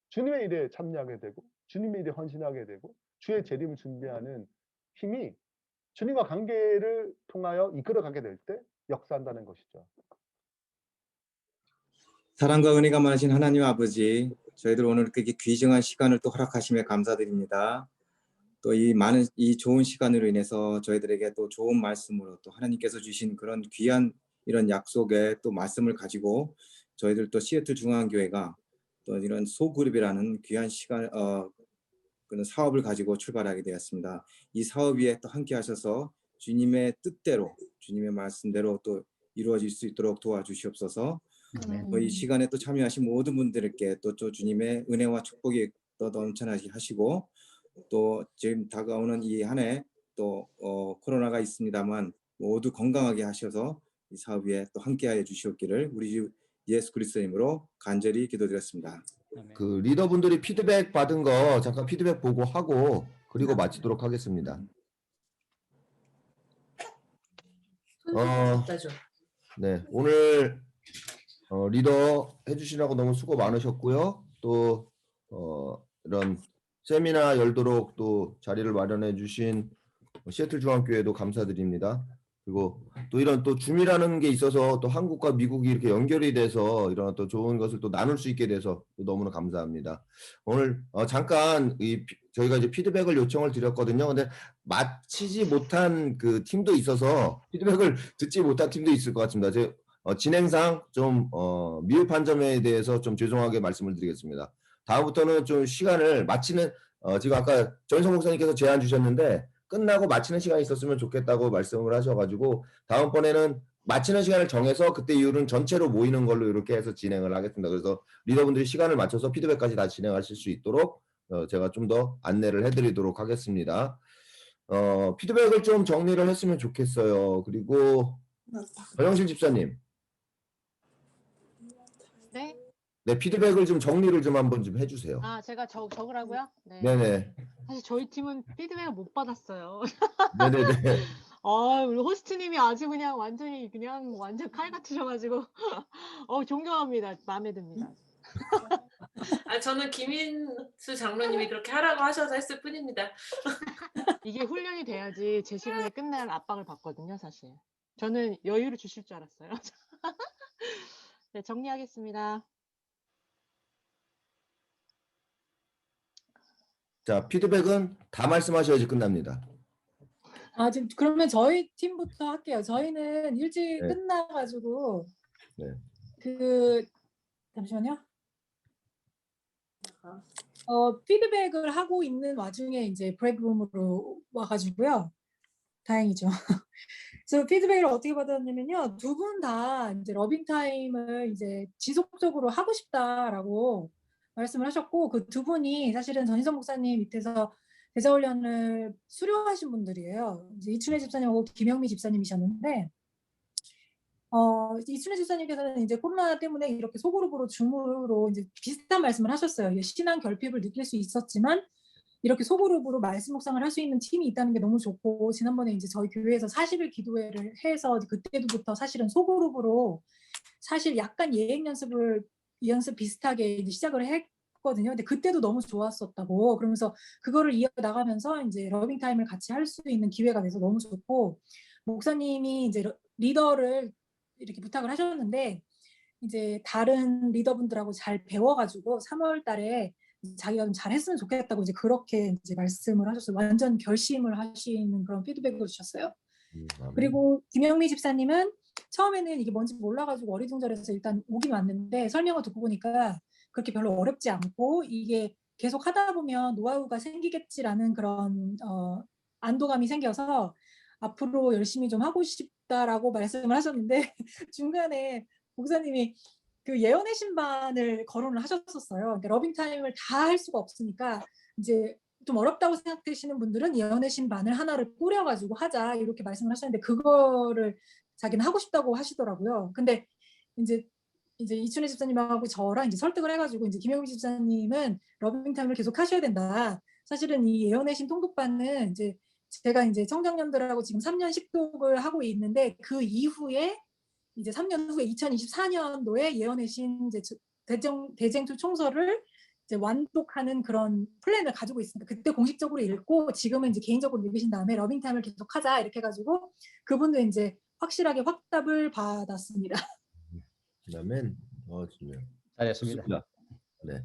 주님의 일에 참여하게 되고 주님의 일에 헌신하게 되고 주의 재림을 준비하는 힘이 주님과 관계를 통하여 이끌어가게 될 때 역사한다는 것이죠. 사랑과 은혜가 많으신 하나님 아버지, 저희들 오늘 그렇게 귀중한 시간을 또 허락하심에 감사드립니다. 또 이 좋은 시간으로 인해서 저희들에게 또 좋은 말씀으로 또 하나님께서 주신 그런 귀한 이런 약속의 또 말씀을 가지고 저희들 또 시애틀 중앙교회가 또 이런 소그룹이라는 귀한 그런 사업을 가지고 출발하게 되었습니다. 이 사업 위에 또 함께 하셔서 주님의 뜻대로 주님의 말씀대로 또 이루어질 수 있도록 도와주시옵소서. 이 시간에 또 참여하신 모든 분들께 또 주님의 은혜와 축복이 또 넘쳐나게 하시고 또 지금 다가오는 이 한 해 또 코로나가 있습니다만 모두 건강하게 하셔서 이 사업 위에 또 함께하여 주시옵기를 우리 주 예수 그리스도 이름으로 간절히 기도드렸습니다. 그 리더분들이 피드백 받은 거 잠깐 피드백 보고 하고 그리고 마치도록 하겠습니다. 네, 오늘 리더 해주시라고 너무 수고 많으셨고요. 또 이런 세미나 열도록 또 자리를 마련해 주신 시애틀 중앙교회도 감사드립니다. 그리고 또 이런 또 줌이라는 게 있어서 또 한국과 미국이 이렇게 연결이 돼서 이런 또 좋은 것을 또 나눌 수 있게 돼서 또 너무나 감사합니다. 오늘 잠깐 저희가 이제 피드백을 요청을 드렸거든요. 근데 마치지 못한 그 팀도 있어서 피드백을 듣지 못한 팀도 있을 것 같습니다. 진행상 좀 미흡한 점에 대해서 좀 죄송하게 말씀을 드리겠습니다. 다음부터는 좀 시간을 마치는 지금 아까 전성 목사님께서 제안 주셨는데 끝나고 마치는 시간이 있었으면 좋겠다고 말씀을 하셔가지고 다음번에는 마치는 시간을 정해서 그때 이후로는 전체로 모이는 걸로 이렇게 해서 진행을 하겠습니다. 그래서 리더분들이 시간을 맞춰서 피드백까지 다 진행하실 수 있도록 제가 좀 더 안내를 해드리도록 하겠습니다. 피드백을 좀 정리를 했으면 좋겠어요. 그리고 전영실 집사님. 네. 네, 피드백을 좀 정리를 좀 한번 좀 해주세요. 아, 제가 적으라고요? 네. 네네. 사실 저희 팀은 피드백을 못 받았어요. 네네네. 우리 호스트님이 아주 그냥 완전 칼 같으셔가지고 존경합니다. 마음에 듭니다. 저는 김인수 장로님이 그렇게 하라고 하셔서 했을 뿐입니다. 이게 훈련이 돼야지 제 시간에 끝날 압박을 받거든요, 사실. 저는 여유를 주실 줄 알았어요. 네, 정리하겠습니다. 자, 피드백은 다 말씀하셔야지 끝납니다. 지금 그러면 저희 팀부터 할게요. 저희는 일찍 네. 끝나가지고 네. 잠시만요. 피드백을 하고 있는 와중에 이제 브레이크룸으로 와가지고요. 다행이죠. 그래서 피드백을 어떻게 받았냐면요. 두 분 다 이제 러빙 타임을 이제 지속적으로 하고 싶다라고 말씀을 하셨고, 그 두 분이 사실은 전희성 목사님 밑에서 대자훈련을 수료하신 분들이에요. 이제 이춘혜 집사님하고 김영미 집사님이셨는데, 이춘혜 집사님께서는 이제 코로나 때문에 이렇게 소그룹으로 줌으로 이제 비슷한 말씀을 하셨어요. 이게 신앙 결핍을 느낄 수 있었지만 이렇게 소그룹으로 말씀 묵상을 할 수 있는 팀이 있다는 게 너무 좋고, 지난번에 이제 저희 교회에서 40일 기도회를 해서 그때부터 사실은 소그룹으로 사실 약간 예행 연습 비슷하게 이제 시작을 했거든요. 근데 그때도 너무 좋았었다고. 그러면서 그거를 이어나가면서 이제 러빙 타임을 같이 할 수 있는 기회가 돼서 너무 좋고, 목사님이 이제 리더를 이렇게 부탁을 하셨는데 이제 다른 리더분들하고 잘 배워가지고 3월 달에 자기가 좀 잘했으면 좋겠다고 이제 그렇게 이제 말씀을 하셨어요. 완전 결심을 하시는 그런 피드백을 주셨어요. 그리고 김영미 집사님은 처음에는 이게 뭔지 몰라가지고 어리둥절해서 일단 오긴 왔는데 설명을 듣고 보니까 그렇게 별로 어렵지 않고 이게 계속 하다 보면 노하우가 생기겠지라는 그런 안도감이 생겨서 앞으로 열심히 좀 하고 싶다라고 말씀을 하셨는데 중간에 목사님이 그 예언의 신반을 거론을 하셨었어요. 그러니까 러빙 타임을 다 할 수가 없으니까 이제 좀 어렵다고 생각되시는 분들은 예언의 신반을 하나를 꾸려가지고 하자 이렇게 말씀을 하셨는데 그거를 자기는 하고 싶다고 하시더라고요. 근데 이제 이춘혜 집사님하고 저랑 이제 설득을 해가지고 이제 김영미 집사님은 러빙 타임을 계속 하셔야 된다. 사실은 이 예언의 신 통독반은 이제 제가 이제 청장년들하고 지금 3년 식독을 하고 있는데 그 이후에 이제 3년 후에 2024년도에 예언의 신 이제 대쟁투 총서를 이제 완독하는 그런 플랜을 가지고 있습니다. 그때 공식적으로 읽고 지금은 이제 개인적으로 읽으신 다음에 러빙 타임을 계속하자 이렇게 해가지고 그분도 이제 확실하게 확답을 받았습니다. 그다음엔 좋네요. 잘했습니다. 좋습니다. 네.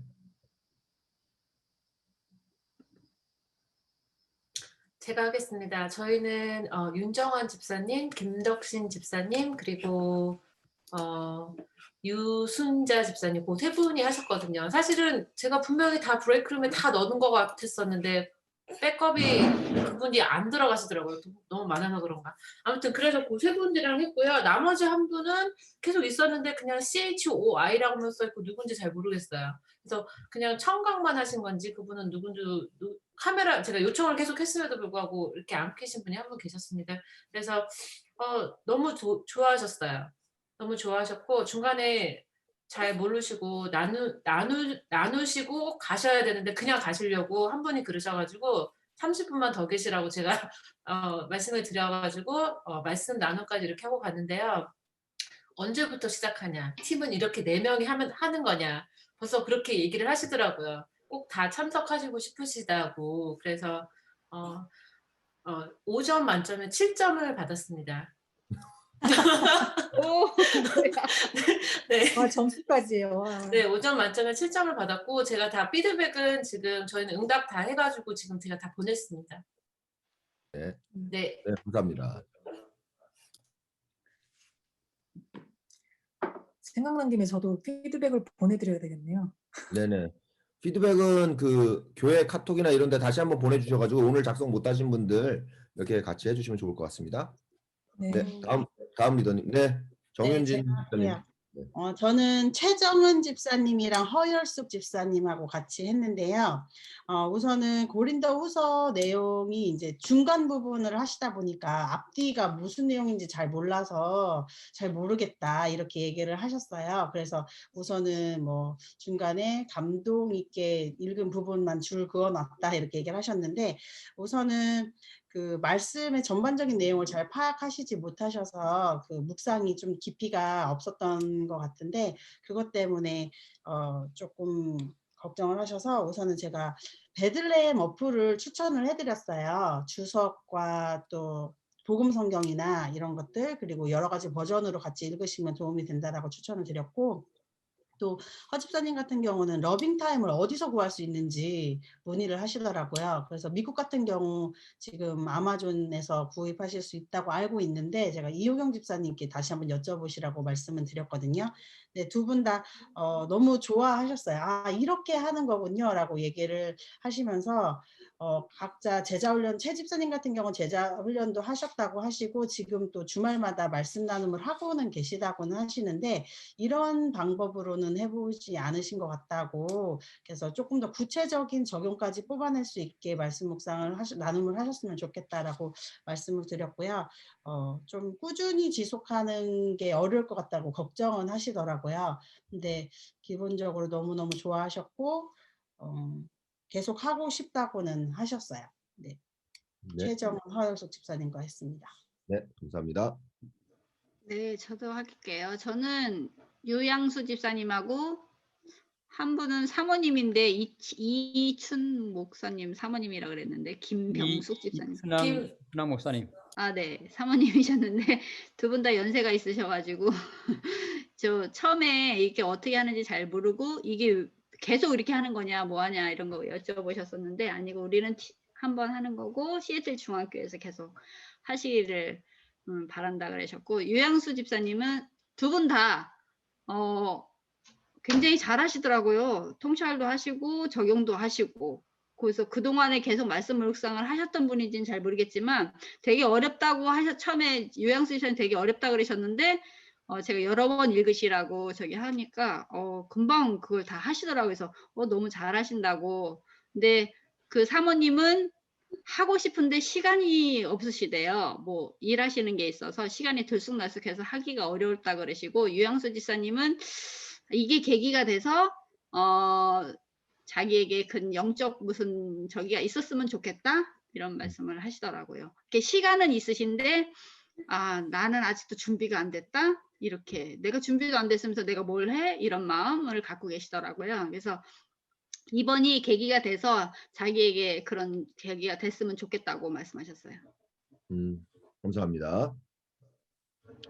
제가 하겠습니다. 저희는 윤정환 집사님, 김덕신 집사님, 그리고 유순자 집사님 그 세 분이 하셨거든요. 사실은 제가 분명히 다 브레이크룸에 다 넣는 것 같았었는데 백업이 그분이 안 들어가시더라고요. 너무 많아서 그런가. 아무튼 그래서 그 세 분들이랑 했고요. 나머지 한 분은 계속 있었는데 그냥 CHOI라고만 써있고 누군지 잘 모르겠어요. 그래서 그냥 청각만 하신 건지 그분은 누군지 카메라 제가 요청을 계속 했음에도 불구하고 이렇게 안 켜신 분이 한 분 계셨습니다. 그래서 너무 좋아하셨어요. 너무 좋아하셨고 중간에 잘 모르시고 나누시고 가셔야 되는데 그냥 가시려고 한 분이 그러셔가지고 30분만 더 계시라고 제가 말씀을 드려가지고 말씀 나눔까지 이렇게 하고 갔는데요. 언제부터 시작하냐? 팀은 이렇게 4명이 하는 거냐? 벌써 그렇게 얘기를 하시더라고요. 꼭 다 참석하시고 싶으시다고. 그래서 5점 만점에 7점을 받았습니다. 오, 네. 점수까지요. 네, 5점 만점에 7점을 받았고 제가 다 피드백은 지금 저희는 응답 다 해가지고 지금 제가 다 보냈습니다. 네. 네. 네, 감사합니다. 생각난 김에 저도 피드백을 보내드려야 되겠네요. 네네. 피드백은 그 교회 카톡이나 이런 데 다시 한번 보내주셔가지고 오늘 작성 못하신 분들 이렇게 같이 해주시면 좋을 것 같습니다. 네. 네, 다음 리더님. 네, 정윤진 리더님. 제가 저는 최정은 집사님이랑 허열숙 집사님하고 같이 했는데요. 우선은 고린도후서 내용이 이제 중간 부분을 하시다 보니까 앞뒤가 무슨 내용인지 잘 몰라서 잘 모르겠다 이렇게 얘기를 하셨어요. 그래서 우선은 뭐 중간에 감동 있게 읽은 부분만 줄 그어놨다 이렇게 얘기를 하셨는데 우선은 그 말씀의 전반적인 내용을 잘 파악하시지 못하셔서 그 묵상이 좀 깊이가 없었던 것 같은데 그것 때문에 조금 걱정을 하셔서 우선은 제가 베들레헴 어플을 추천을 해드렸어요. 주석과 또 복음 성경이나 이런 것들 그리고 여러 가지 버전으로 같이 읽으시면 도움이 된다라고 추천을 드렸고 또 허 집사님 같은 경우는 러빙 타임을 어디서 구할 수 있는지 문의를 하시더라고요. 그래서 미국 같은 경우 지금 아마존에서 구입하실 수 있다고 알고 있는데 제가 이호경 집사님께 다시 한번 여쭤보시라고 말씀을 드렸거든요. 네, 두 분 다 너무 좋아하셨어요. 아, 이렇게 하는 거군요라고 얘기를 하시면서 각자 제자훈련, 최 집사님 같은 경우는 제자훈련도 하셨다고 하시고 지금 또 주말마다 말씀 나눔을 하고는 계시다고는 하시는데 이런 방법으로는 해보지 않으신 것 같다고, 그래서 조금 더 구체적인 적용까지 뽑아낼 수 있게 말씀 묵상을 나눔을 하셨으면 좋겠다라고 말씀을 드렸고요. 좀 꾸준히 지속하는 게 어려울 것 같다고 걱정은 하시더라고요. 근데 기본적으로 너무너무 좋아하셨고 계속 하고 싶다고는 하셨어요. 네. 네, 최정은 허영숙 집사님과 했습니다. 네, 감사합니다. 네, 저도 할게요. 저는 유양수 집사님하고 한 분은 사모님인데 이춘 목사님 사모님이라 그랬는데 김병숙 집사님. 순남 목사님. 아, 네. 사모님이셨는데 두 분 다 연세가 있으셔가지고 저 처음에 이게 어떻게 하는지 잘 모르고 이게 계속 이렇게 하는 거냐 뭐 하냐 이런 거 여쭤보셨었는데 아니고 우리는 한 번 하는 거고 시애틀 중학교에서 계속 하시기를 바란다 그러셨고 유양수 집사님은 두 분 다 굉장히 잘 하시더라고요. 통찰도 하시고 적용도 하시고 그래서 그동안에 계속 말씀 묵상을 하셨던 분인지는 잘 모르겠지만 되게 어렵다고 처음에 유양수 집사님 되게 어렵다 그러셨는데 제가 여러 번 읽으시라고 저기 하니까 금방 그걸 다 하시더라고요. 그래서 너무 잘 하신다고. 근데 그 사모님은 하고 싶은데 시간이 없으시대요. 뭐 일하시는 게 있어서 시간이 들쑥날쑥해서 하기가 어려웠다 그러시고 유양수 집사님은 이게 계기가 돼서 자기에게 그 영적 무슨 저기가 있었으면 좋겠다 이런 말씀을 하시더라고요. 시간은 있으신데 나는 아직도 준비가 안 됐다 이렇게 내가 준비도 안 됐으면서 내가 뭘 해 이런 마음을 갖고 계시더라고요. 그래서 이번이 계기가 돼서 자기에게 그런 계기가 됐으면 좋겠다고 말씀하셨어요. 감사합니다.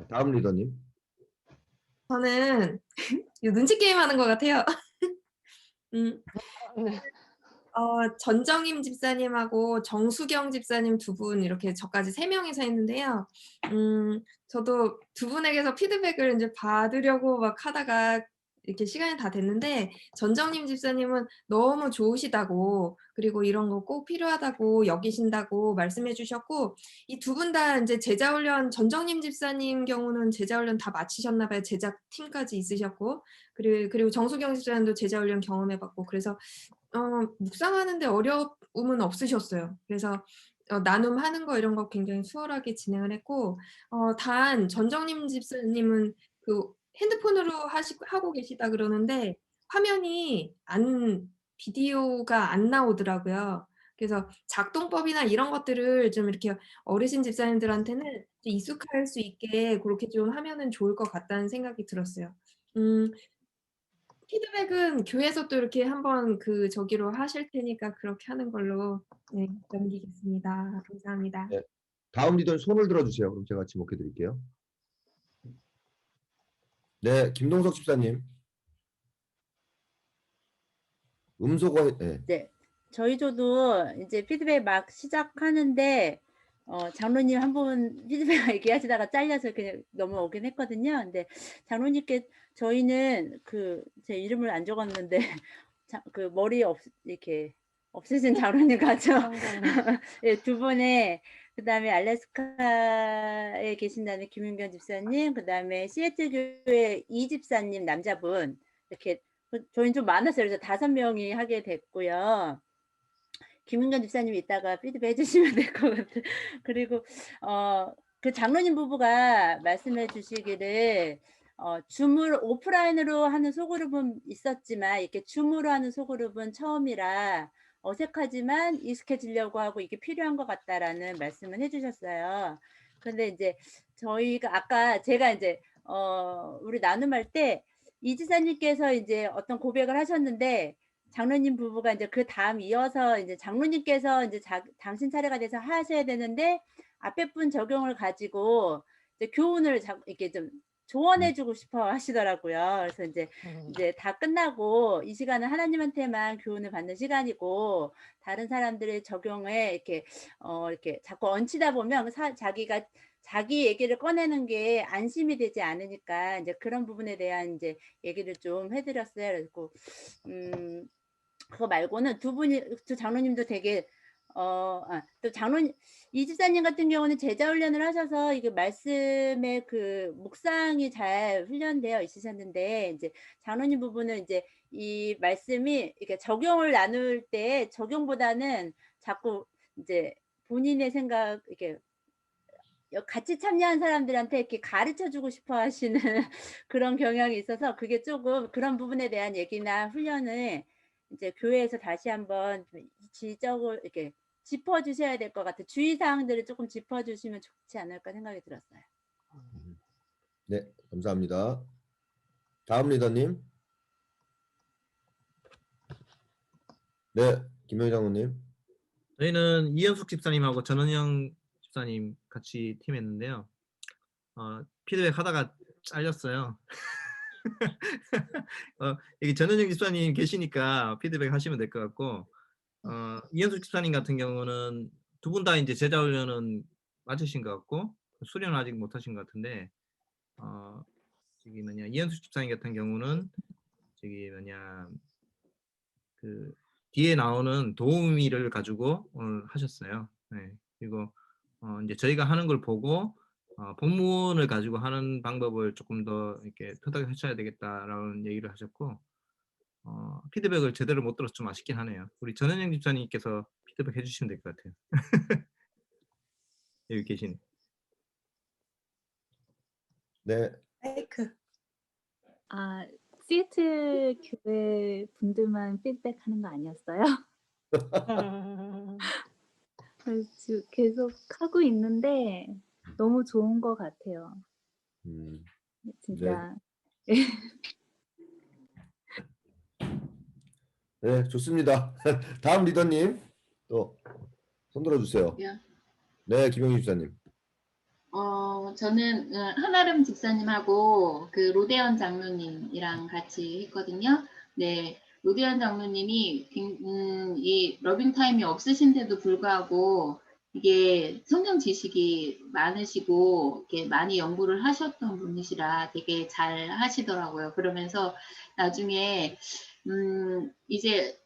다음 리더님. 저는 눈치 게임 하는 것 같아요. 네. 전정임 집사님하고 정수경 집사님 두 분 이렇게 저까지 3명이서 했는데요. 저도 두 분에게서 피드백을 이제 받으려고 막 하다가 이렇게 시간이 다 됐는데 전정임 집사님은 너무 좋으시다고 그리고 이런 거 꼭 필요하다고 여기신다고 말씀해 주셨고 이 두 분 다 이제 제자훈련 전정임 집사님 경우는 제자훈련 다 마치셨나 봐요. 제작팀까지 있으셨고 그리고 정수경 집사님도 제자훈련 경험해봤고 그래서 묵상하는데 어려움은 없으셨어요. 그래서 나눔하는 거 이런 거 굉장히 수월하게 진행을 했고 단 전정임 집사님은 그 핸드폰으로 하고 계시다 그러는데 화면이 비디오가 안 나오더라고요. 그래서 작동법이나 이런 것들을 좀 이렇게 어르신 집사님들한테는 좀 익숙할 수 있게 그렇게 좀 하면은 좋을 것 같다는 생각이 들었어요. 피드백은 교회에서 또 이렇게 한번 저기로 하실 테니까 그렇게 하는 걸로 네, 넘기겠습니다. 감사합니다. 네. 다음 리더는 손을 들어주세요. 그럼 제가 지목해 드릴게요. 네, 김동석 집사님. 음소거. 네. 네, 저희도 이제 피드백 막 시작하는데 장로님 한 분 피드백 얘기하시다가 잘려서 그냥 넘어오긴 했거든요. 근데 장로님께 저희는 제 이름을 안 적었는데 그 머리 이렇게 없으신 장로님 가죠. 네, 두 분에 그다음에 알래스카에 계신다는 김윤경 집사님, 그다음에 시애틀 교회 이 집사님 남자분 이렇게 저희는 좀 많았어요. 그래서 5명이 하게 됐고요. 김윤경 집사님이 이따가 피드백 해주시면 될 것 같아요. 그리고 그 장로님 부부가 말씀해 주시기를 줌을 오프라인으로 하는 소그룹은 있었지만 이렇게 줌으로 하는 소그룹은 처음이라 어색하지만 익숙해지려고 하고 이게 필요한 것 같다라는 말씀을 해주셨어요. 그런데 이제 저희가 아까 제가 이제 우리 나눔할 때 이 지사님께서 이제 어떤 고백을 하셨는데 장로님 부부가 이제 그 다음 이어서 이제 장로님께서 이제 당신 차례가 돼서 하셔야 되는데 앞에 분 적용을 가지고 이제 교훈을 이렇게 좀 조언해주고 싶어 하시더라고요. 그래서 이제 다 끝나고 이 시간은 하나님한테만 교훈을 받는 시간이고 다른 사람들의 적용에 이렇게 자꾸 얹히다 보면 자기가 자기 얘기를 꺼내는 게 안심이 되지 않으니까 이제 그런 부분에 대한 이제 얘기를 좀 해드렸어요. 그래서 그거 말고는 두 장로님도 되게 또 이 집사님 같은 경우는 제자 훈련을 하셔서 이게 말씀의 그 묵상이 잘 훈련되어 있으셨는데 이제 장로님 부분은 이제 이 말씀이 이렇게 적용을 나눌 때 적용보다는 자꾸 이제 본인의 생각 이렇게 같이 참여한 사람들한테 이렇게 가르쳐 주고 싶어 하시는 그런 경향이 있어서 그게 조금 그런 부분에 대한 얘기나 훈련을 이제 교회에서 다시 한번 지적을 이렇게 짚어주셔야 될 것 같아요. 주의사항들을 조금 짚어주시면 좋지 않을까 생각이 들었어요. 네, 감사합니다. 다음 리더님. 네, 김영희 장로님. 저희는 이현숙 집사님하고 전원영 집사님 같이 팀했는데요. 피드백 하다가 잘렸어요. 여기 전원영 집사님 계시니까 피드백 하시면 될 것 같고, 이현숙 집사님 같은 경우는 두 분 다 이제 제자 훈련은 마치신 것 같고 수련은 아직 못 하신 것 같은데, 이현숙 집사님 같은 경우는 그 뒤에 나오는 도우미를 가지고 오늘 하셨어요. 네. 그리고 이제 저희가 하는 걸 보고 본문을 가지고 하는 방법을 조금 더 이렇게 터득 하셔야 되겠다라는 얘기를 하셨고, 피드백을 제대로 못 들어서 좀 아쉽긴 하네요. 우리 전현영 집사님께서 피드백 해주시면 될 것 같아요. 여기 계신. 네. 시애틀 교회 분들만 피드백하는 거 아니었어요? 그래서 계속 하고 있는데 너무 좋은 것 같아요. 진짜. 네, 좋습니다. 다음 리더님 또 손 들어주세요. 네, 김영희 집사님. 저는 한아름 집사님하고 그 로데온 장로님이랑 같이 했거든요. 네, 로데온 장로님이 이 러빙 타임이 없으신데도 불구하고 이게 성경 지식이 많으시고 이렇게 많이 연구를 하셨던 분이시라 되게 잘 하시더라고요. 그러면서 나중에 이제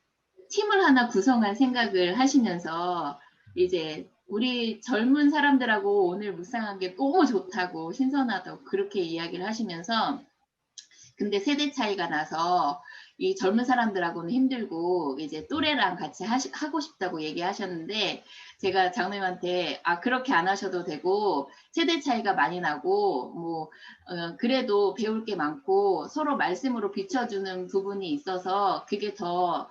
팀을 하나 구성할 생각을 하시면서 이제 우리 젊은 사람들하고 오늘 묵상한 게 너무 좋다고 신선하다고 그렇게 이야기를 하시면서, 근데 세대 차이가 나서 이 젊은 사람들하고는 힘들고 이제 또래랑 같이 하고 싶다고 얘기하셨는데, 제가 장로님한테 그렇게 안 하셔도 되고 세대 차이가 많이 나고 뭐 그래도 배울 게 많고 서로 말씀으로 비춰주는 부분이 있어서 그게 더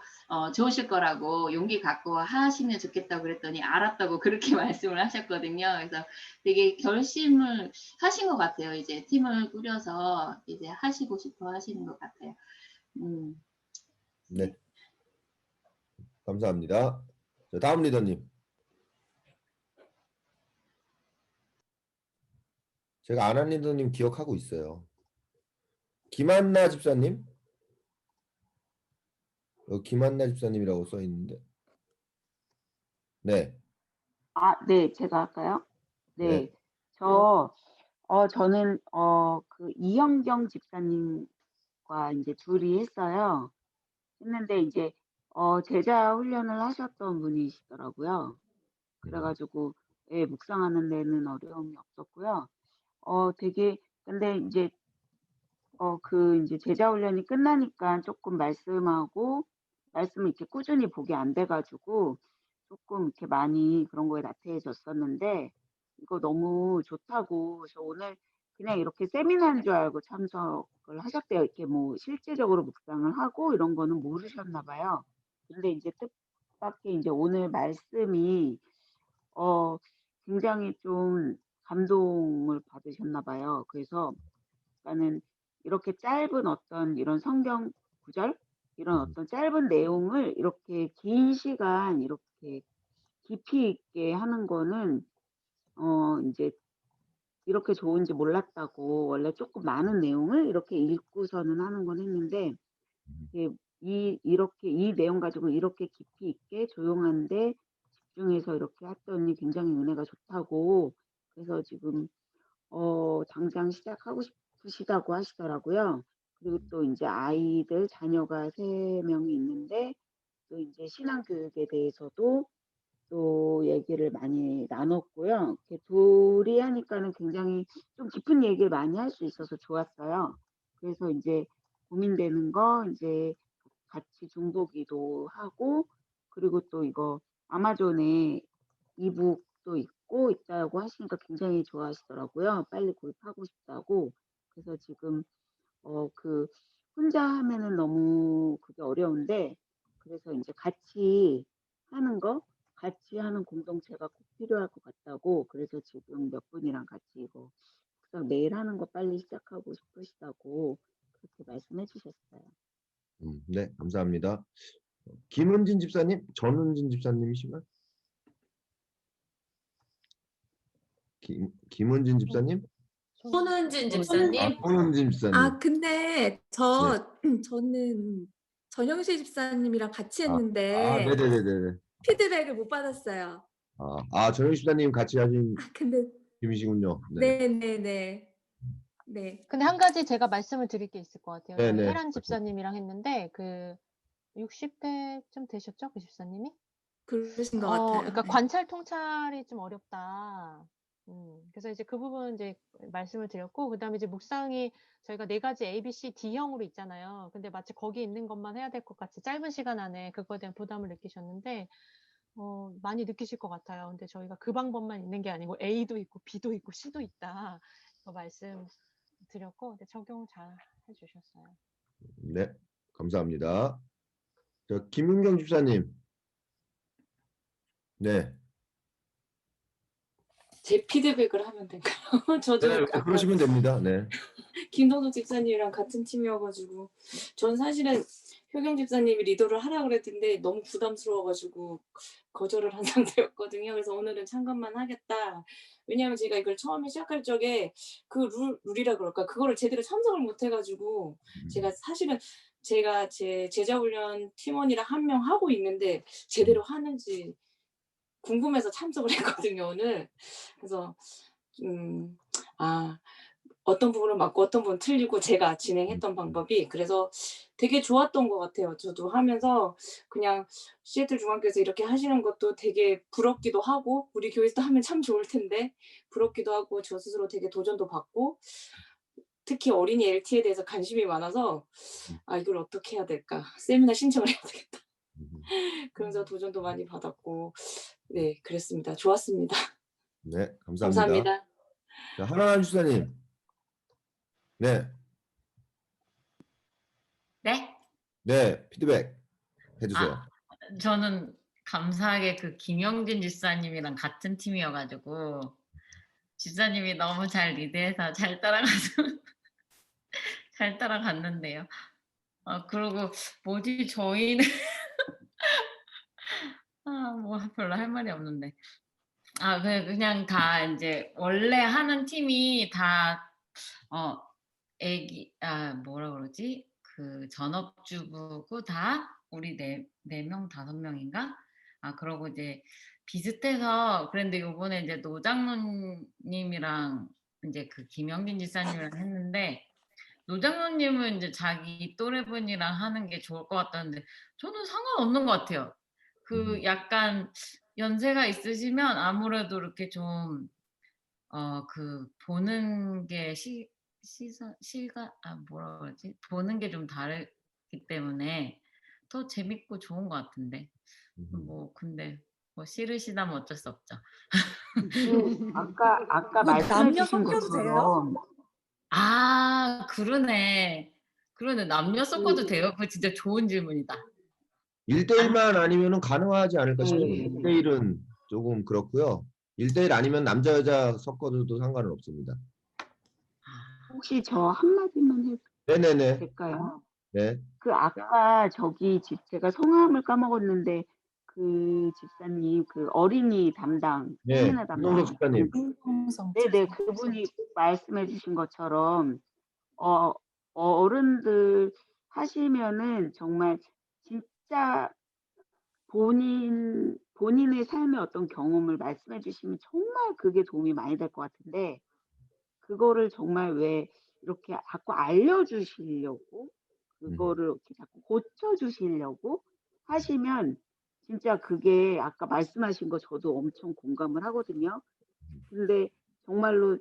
좋으실 거라고 용기 갖고 하시면 좋겠다고 그랬더니 알았다고 그렇게 말씀을 하셨거든요. 그래서 되게 결심을 하신 것 같아요. 이제 팀을 꾸려서 이제 하시고 싶어 하시는 것 같아요. 네, 감사합니다. 자, 다음 리더님. 제가 안한 리더님 기억하고 있어요. 김한나 집사님. 김한나 집사님이라고 써 있는데. 네. 네, 제가 할까요? 네. 저는 그 이현경 집사님과 이제 둘이 했어요. 했는데 이제 제자 훈련을 하셨던 분이시더라고요. 그래가지고 묵상하는 데는 어려움이 없었고요. 근데 이제 이제 제자 훈련이 끝나니까 조금 말씀을 이렇게 꾸준히 보게 안 돼가지고 조금 이렇게 많이 그런 거에 나태해졌었는데, 이거 너무 좋다고, 그래서 오늘 그냥 이렇게 세미나인 줄 알고 참석을 하셨대요. 이렇게 뭐 실제적으로 묵상을 하고 이런 거는 모르셨나 봐요. 근데 이제 뜻밖의 이제 오늘 말씀이 굉장히 좀 감동을 받으셨나 봐요. 그래서 나는 이렇게 짧은 어떤 이런 성경 구절, 이런 어떤 짧은 내용을 이렇게 긴 시간 이렇게 깊이 있게 하는 거는 이제 이렇게 좋은지 몰랐다고 원래 조금 많은 내용을 이렇게 읽고서는 하는 건 했는데 이렇게 이 내용 가지고 이렇게 깊이 있게 조용한데 집중해서 이렇게 했더니 굉장히 은혜가 좋다고 그래서 지금 당장 시작하고 싶으시다고 하시더라고요. 그리고 또 이제 아이들 자녀가 3명이 있는데 또 이제 신앙 교육에 대해서도 또 얘기를 많이 나눴고요. 이렇게 둘이 하니까는 굉장히 좀 깊은 얘기를 많이 할 수 있어서 좋았어요. 그래서 이제 고민되는 거 이제 같이 중보기도 하고 그리고 또 이거 아마존에 이북도 있다고 하시니까 굉장히 좋아하시더라고요. 빨리 구입하고 싶다고. 그래서 지금 그 혼자 하면은 너무 그게 어려운데 그래서 이제 같이 하는 공동체가 꼭 필요할 것 같다고 그래서 지금 몇 분이랑 같이 이거 그냥 내일 하는 거 빨리 시작하고 싶으시다고 그렇게 말씀해 주셨어요. 네, 감사합니다. 김은진 집사님, 전은진 집사님이신가요? 김은진 집사님? 손은진 집사님. 손은진 집사님. 아, 근데 저는 전영실 집사님이랑 같이 했는데 네네네네. 피드백을 못 받았어요. 전영 집사님 같이 하신 근데 분이시군요. 네. 네네네. 네. 근데 한 가지 제가 말씀을 드릴 게 있을 것 같아요. 저희 네네. 혜란 집사님이랑 했는데 그 60대쯤 되셨죠? 그 집사님이? 그러신 것 같아요. 그러니까 네. 관찰 통찰이 좀 어렵다. 그래서 이제 그 부분 이제 말씀을 드렸고 그다음에 이제 묵상이 저희가 4가지 A, B, C, D형으로 있잖아요. 근데 마치 거기 있는 것만 해야 될 것 같이 짧은 시간 안에 그거에 대한 부담을 느끼셨는데 많이 느끼실 것 같아요. 근데 저희가 그 방법만 있는 게 아니고 A도 있고 B도 있고 C도 있다. 그 말씀 드렸고 근데 적용 잘 해주셨어요. 네, 감사합니다. 김윤경 집사님. 네. 제 피드백을 하면 될까요? 저도 네, 아까 그러시면 됩니다. 네. 김동숙 집사님이랑 같은 팀이어가지고 전 사실은 효경 집사님이 리더를 하라 그랬는데 너무 부담스러워가지고 거절을 한 상태였거든요. 그래서 오늘은 참관만 하겠다. 왜냐하면 제가 이걸 처음에 시작할 적에 그 룰이라 그럴까 그거를 제대로 참석을 못 해가지고 제가 사실은 제가 제 제자훈련 팀원이랑 한 명 하고 있는데 제대로 하는지 궁금해서 참석을 했거든요, 오늘. 그래서 어떤 부분은 맞고 어떤 부분은 틀리고 제가 진행했던 방법이 그래서 되게 좋았던 것 같아요. 저도 하면서 그냥 시애틀 중학교에서 이렇게 하시는 것도 되게 부럽기도 하고 우리 교회에서도 하면 참 좋을 텐데 부럽기도 하고 저 스스로 되게 도전도 받고 특히 어린이 LT에 대해서 관심이 많아서 이걸 어떻게 해야 될까? 세미나 신청을 해야 되겠다. 그러면서 도전도 많이 받았고 네, 그랬습니다. 좋았습니다. 네, 감사합니다. 감사합니다. 자, 하나남 집사님. 네. 네? 네, 피드백 해주세요. 저는 감사하게 그 김영진 집사님이랑 같은 팀이어가지고 집사님이 너무 잘 리드해서 잘 따라갔는데요. 그리고 뭐지 저희는 뭐 별로 할 말이 없는데 그냥 다 이제 원래 하는 팀이 다 뭐라 그러지? 그 전업주부고 다 우리 4명, 5명인가? 그러고 이제 비슷해서 그런데 요번에 이제 노장로님이랑 이제 그 김영진 집사님이랑 했는데 노장로님은 이제 자기 또래분이랑 하는 게 좋을 것 같다는데 저는 상관없는 것 같아요. 그 약간 연세가 있으시면 아무래도 이렇게 좀 그 보는 게 뭐라 그러지? 보는 게 좀 다르기 때문에 더 재밌고 좋은 것 같은데 근데 싫으시다면 어쩔 수 없죠. 아까 말씀해 주신 것처럼 그러네. 남녀 섞어도 돼요? 그거 진짜 좋은 질문이다. 1대1만 아니면은 가능하지 않을까 싶습니다. 1대1은 조금 그렇고요. 1대1 아니면 남자 여자 섞어도 상관은 없습니다. 혹시 저 한마디만 해도 네네네. 될까요? 네. 그 아까 제가 성함을 까먹었는데 그 그 집사님 그 어린이 담당, 네, 세미나 담당. 김동석 집사님. 네네, 그분이 말씀해 주신 것처럼 어른들 하시면은 정말 진짜 본인의 삶의 어떤 경험을 말씀해 주시면 정말 그게 도움이 많이 될 것 같은데, 그거를 정말 왜 이렇게 자꾸 알려주시려고, 그거를 이렇게 자꾸 고쳐주시려고 하시면 진짜 그게 아까 말씀하신 거 저도 엄청 공감을 하거든요. 근데 정말로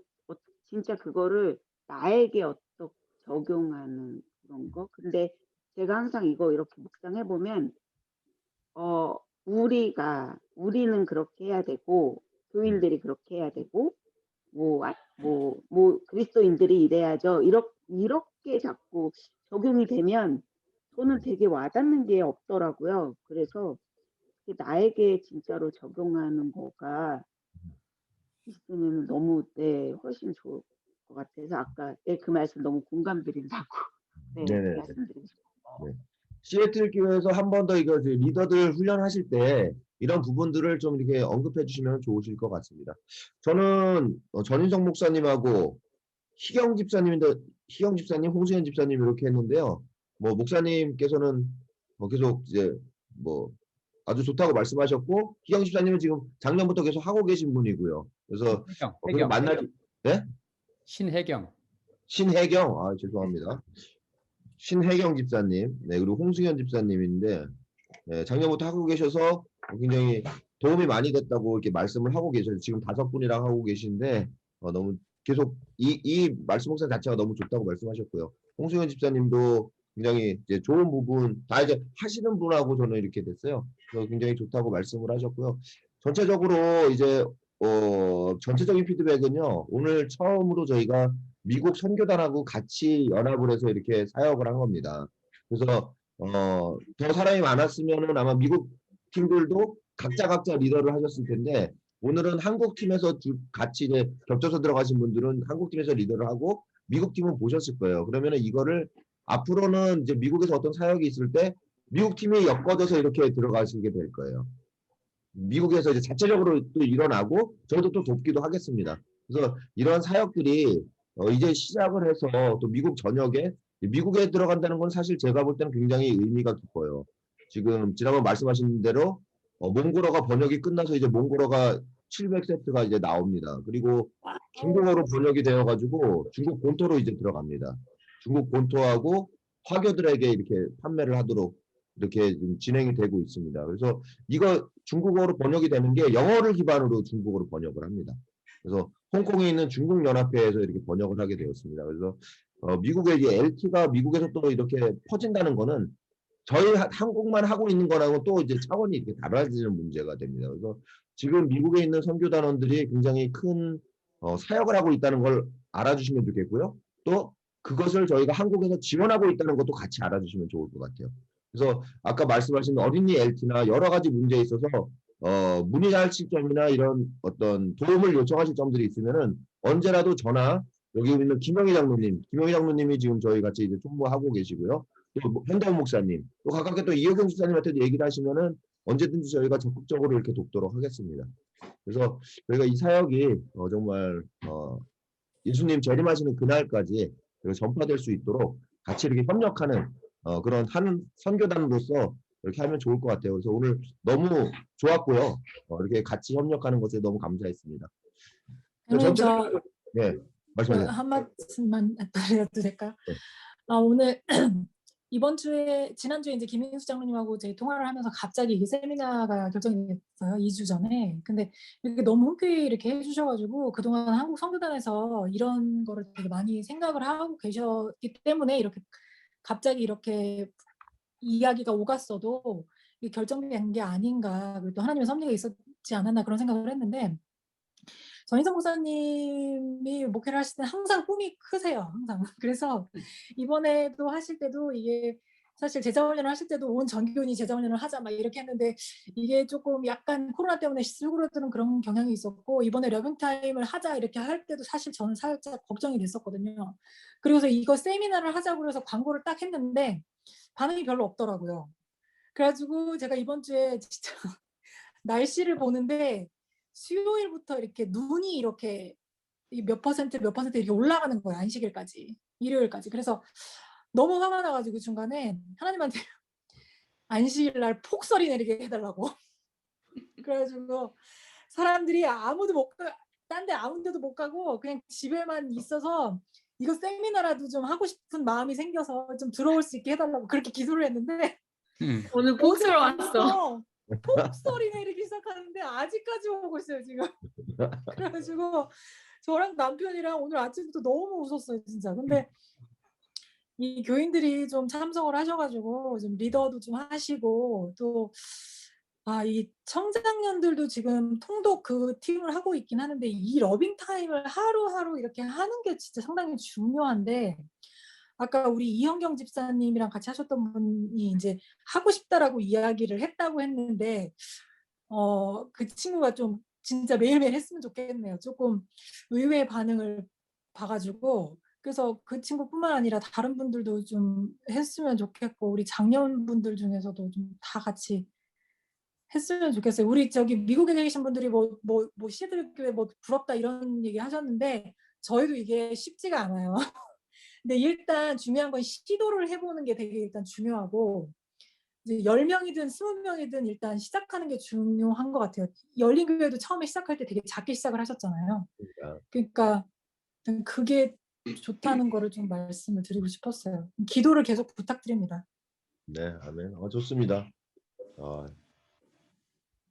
진짜 그거를 나에게 어떻게 적용하는 그런 거. 근데 제가 항상 이거 이렇게 묵상해 보면 우리는 그렇게 해야 되고 교인들이 그렇게 해야 되고 뭐 그리스도인들이 이래야죠. 이렇게 자꾸 적용이 되면 저는 되게 와닿는 게 없더라고요. 그래서 나에게 진짜로 적용하는 거가 있으면 너무 훨씬 좋을 것 같아서 아까 그 말씀 너무 공감드린다고 네네. 말씀드리고 싶어요. 네. 시애틀 교회에서 한 번 더 이거 리더들 훈련하실 때 이런 부분들을 좀 이렇게 언급해 주시면 좋으실 것 같습니다. 저는 전인성 목사님하고 희경 집사님, 홍수현 집사님 이렇게 했는데요. 뭐 목사님께서는 계속 이제 뭐 아주 좋다고 말씀하셨고 희경 집사님은 지금 작년부터 계속 하고 계신 분이고요. 그래서 계속 만나기 네? 신혜경. 아 죄송합니다. 신혜경 집사님, 네, 그리고 홍승현 집사님인데, 네, 작년부터 하고 계셔서 굉장히 도움이 많이 됐다고 이렇게 말씀을 하고 계셔서 지금 5분이랑 하고 계신데, 너무 계속 이 말씀 목사 자체가 너무 좋다고 말씀하셨고요. 홍승현 집사님도 굉장히 이제 좋은 부분, 다 이제 하시는 분하고 저는 이렇게 됐어요. 그래서 굉장히 좋다고 말씀을 하셨고요. 전체적으로 이제, 전체적인 피드백은요, 오늘 처음으로 저희가 미국 선교단하고 같이 연합을 해서 이렇게 사역을 한 겁니다. 그래서 더 사람이 많았으면은 아마 미국 팀들도 각자 리더를 하셨을 텐데 오늘은 한국 팀에서 같이 이제 겹쳐서 들어가신 분들은 한국 팀에서 리더를 하고 미국 팀은 보셨을 거예요. 그러면은 이거를 앞으로는 이제 미국에서 어떤 사역이 있을 때 미국 팀이 엮어져서 이렇게 들어가시게 될 거예요. 미국에서 이제 자체적으로 또 일어나고 저희도 또 돕기도 하겠습니다. 그래서 이런 사역들이 이제 시작을 해서 또 미국 전역에 미국에 들어간다는 건 사실 제가 볼 때는 굉장히 의미가 깊어요. 지금 지난번 말씀하신 대로 몽골어가 번역이 끝나서 이제 몽골어가 700세트가 이제 나옵니다. 그리고 중국어로 번역이 되어가지고 중국 본토로 이제 들어갑니다. 중국 본토하고 화교들에게 이렇게 판매를 하도록 이렇게 좀 진행이 되고 있습니다. 그래서 이거 중국어로 번역이 되는 게 영어를 기반으로 중국어로 번역을 합니다. 그래서 홍콩에 있는 중국연합회에서 이렇게 번역을 하게 되었습니다. 그래서 미국의 이제 LT가 미국에서 또 이렇게 퍼진다는 거는 저희 한국만 하고 있는 거랑은 또 이제 차원이 이렇게 달라지는 문제가 됩니다. 그래서 지금 미국에 있는 선교단원들이 굉장히 큰 사역을 하고 있다는 걸 알아주시면 좋겠고요. 또 그것을 저희가 한국에서 지원하고 있다는 것도 같이 알아주시면 좋을 것 같아요. 그래서 아까 말씀하신 어린이 LT나 여러 가지 문제에 있어서 문의하실 점이나 이런 어떤 도움을 요청하실 점들이 있으면은 언제라도 저나 여기 있는 김영희 장로님이 지금 저희 같이 이제 총무하고 계시고요. 또 현대원 목사님, 또 가깝게 또 이효경 집사님한테도 얘기를 하시면은 언제든지 저희가 적극적으로 이렇게 돕도록 하겠습니다. 그래서 저희가 이 사역이 정말 예수님 재림하시는 그날까지 전파될 수 있도록 같이 이렇게 협력하는 그런 한 선교단으로서 이렇게 하면 좋을 것 같아요. 그래서 오늘 너무 좋았고요. 이렇게 같이 협력하는 것에 너무 감사했습니다. 전체적으로 네, 말씀하세요. 한 말씀만 드려도 될까요? 오늘 이번 주에 지난주에 이제 김인수 장로님하고 저희 통화를 하면서 갑자기 이 세미나가 결정이 됐어요. 2주 전에. 근데 이렇게 너무 흔쾌히 이렇게 해주셔가지고 그동안 한국 선교단에서 이런 거를 되게 많이 생각을 하고 계셨기 때문에 이렇게 갑자기 이렇게 이야기가 오갔어도 이게 결정된 게 아닌가, 그리고 또 하나님의 섭리가 있었지 않았나 그런 생각을 했는데, 전인성 목사님이 목회를 하실 때는 항상 꿈이 크세요. 항상. 그래서 이번에도 하실 때도 이게 사실 제자훈련을 하실 때도 온 전교인이 제자훈련을 하자 막 이렇게 했는데 이게 조금 약간 코로나 때문에 수그러드는 그런 경향이 있었고, 이번에 러빙타임을 하자 이렇게 할 때도 사실 저는 살짝 걱정이 됐었거든요. 그래서 이거 세미나를 하자고 해서 광고를 딱 했는데 반응이 별로 없더라고요. 그래가지고 제가 이번 주에 진짜 날씨를 보는데 수요일부터 이렇게 눈이 이렇게 몇 퍼센트 이렇게 올라가는 거예요. 안식일까지, 일요일까지. 그래서 너무 화가 나가지고 중간에 하나님한테 안식일 날 폭설이 내리게 해달라고. 그래가지고 사람들이 아무도 못 가, 딴 데 아무 데도 못 가고 그냥 집에만 있어서 이거 세미나라도 좀 하고 싶은 마음이 생겨서 좀 들어올 수 있게 해달라고 그렇게 기도를 했는데 오늘 폭설 왔어. 폭설이 내리기 시작하는데 아직까지 오고 있어요 지금. 그래가지고 저랑 남편이랑 오늘 아침부터 너무 웃었어요 진짜. 근데 이 교인들이 좀 참석을 하셔가지고 좀 리더도 좀 하시고 또 이 청장년들도 지금 통독 그 팀을 하고 있긴 하는데 이 러빙 타임을 하루하루 이렇게 하는 게 진짜 상당히 중요한데 아까 우리 이현경 집사님이랑 같이 하셨던 분이 이제 하고 싶다라고 이야기를 했다고 했는데 그 친구가 좀 진짜 매일매일 했으면 좋겠네요. 조금 의외의 반응을 봐가지고 그래서 그 친구뿐만 아니라 다른 분들도 좀 했으면 좋겠고 우리 장년분들 중에서도 좀 다 같이 했으면 좋겠어요. 우리 저기 미국에 계신 분들이 뭐 시애틀 교회 뭐 부럽다 이런 얘기 하셨는데 저희도 이게 쉽지가 않아요. 근데 일단 중요한 건 시도를 해보는 게 되게 일단 중요하고 이제 10명이든 20명이든 일단 시작하는 게 중요한 것 같아요. 열린교회도 처음에 시작할 때 되게 작게 시작을 하셨잖아요. 그러니까 그게 좋다는 거를 좀 말씀을 드리고 싶었어요. 기도를 계속 부탁드립니다. 네, 아멘. 좋습니다.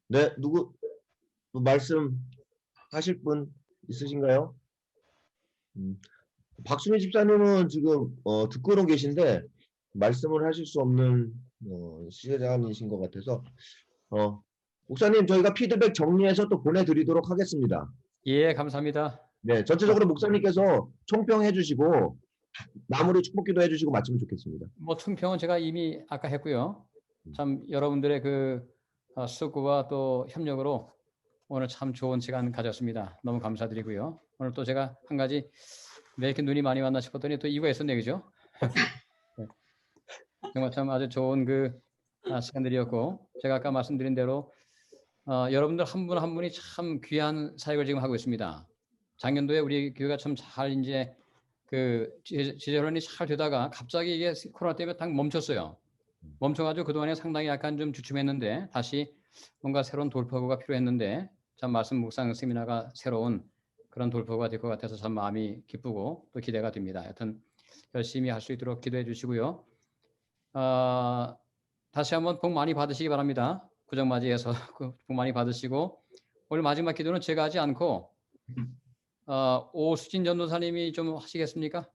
네, 누구 또 말씀하실 분 있으신가요? 박수미 집사님은 지금 듣고는 계신데 말씀을 하실 수 없는 시간이신 것 같아서 목사님 저희가 피드백 정리해서 또 보내드리도록 하겠습니다. 예, 감사합니다. 네, 전체적으로 목사님께서 총평해 주시고 마무리 축복기도 해주시고 마치면 좋겠습니다. 뭐 총평은 제가 이미 아까 했고요. 참 여러분들의 그 수고와 또 협력으로 오늘 참 좋은 시간 가졌습니다. 너무 감사드리고요. 오늘 또 제가 한 가지 왜 이렇게 눈이 많이 왔나 싶었더니 또 이유가 있었네, 그죠? 네. 정말 참 아주 좋은 그 시간들이었고 제가 아까 말씀드린 대로 여러분들 한 분 한 분이 참 귀한 사역을 지금 하고 있습니다. 작년도에 우리 교회가 참 잘 이제 그 지저분이 잘 되다가 갑자기 이게 코로나 때문에 딱 멈췄어요. 멈춰가지고 그동안에 상당히 약간 좀 주춤했는데 다시 뭔가 새로운 돌파구가 필요했는데 참 말씀 묵상 세미나가 새로운 그런 돌파구가 될 것 같아서 참 마음이 기쁘고 또 기대가 됩니다. 하여튼 열심히 할 수 있도록 기도해 주시고요. 다시 한번 복 많이 받으시기 바랍니다. 구정맞이해서 복 많이 받으시고 오늘 마지막 기도는 제가 하지 않고 오수진 전도사님이 좀 하시겠습니까?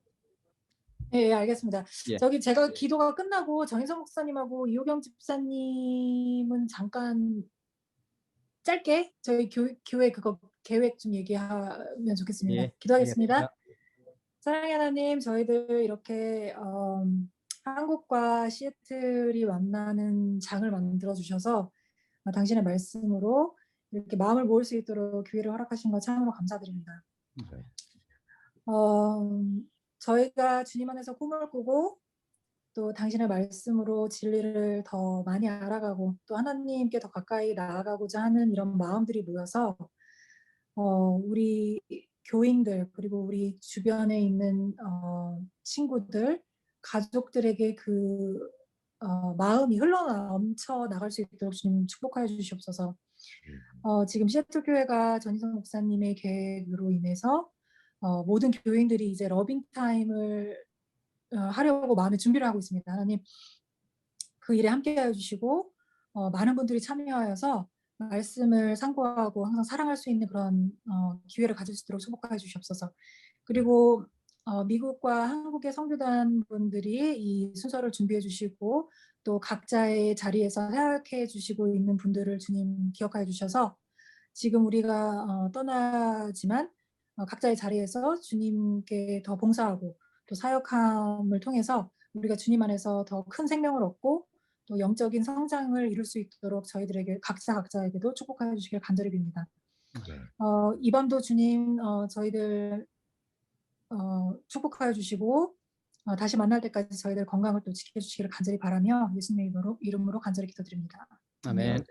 네, 알겠습니다. 예. 저기 제가 기도가 끝나고 정인성 목사님하고 이호경 집사님은 잠깐 짧게 저희 교회 그거 계획 좀 얘기하면 좋겠습니다. 예, 기도하겠습니다. 알겠습니다. 사랑의 하나님, 저희들 이렇게 한국과 시애틀이 만나는 장을 만들어 주셔서 당신의 말씀으로 이렇게 마음을 모을 수 있도록 기회를 허락하신 것 참으로 감사드립니다. 저희가 주님 안에서 꿈을 꾸고 또 당신의 말씀으로 진리를 더 많이 알아가고 또 하나님께 더 가까이 나아가고자 하는 이런 마음들이 모여서 우리 교인들 그리고 우리 주변에 있는 친구들, 가족들에게 그 마음이 흘러넘쳐 나갈 수 있도록 주님 축복하여 주시옵소서. 지금 시애틀 교회가 전희성 목사님의 계획으로 인해서 모든 교인들이 이제 러빙 타임을 하려고 마음의 준비를 하고 있습니다. 하나님 그 일에 함께하여 주시고 많은 분들이 참여하여서 말씀을 상고하고 항상 사랑할 수 있는 그런 기회를 가질 수 있도록 축복하여 주시옵소서. 그리고 미국과 한국의 선교단 분들이 이 순서를 준비해 주시고 또 각자의 자리에서 사역해 주시고 있는 분들을 주님 기억하여 주셔서 지금 우리가 떠나지만 각자의 자리에서 주님께 더 봉사하고 또 사역함을 통해서 우리가 주님 안에서 더 큰 생명을 얻고 또 영적인 성장을 이룰 수 있도록 저희들에게 각자에게도 축복하여 주시길 간절히 빕니다. 이 밤도 주님 저희들 축복하여 주시고 다시 만날 때까지 저희들 건강을 또 지켜주시기를 간절히 바라며 예수님의 이름으로 간절히 기도드립니다. 아멘.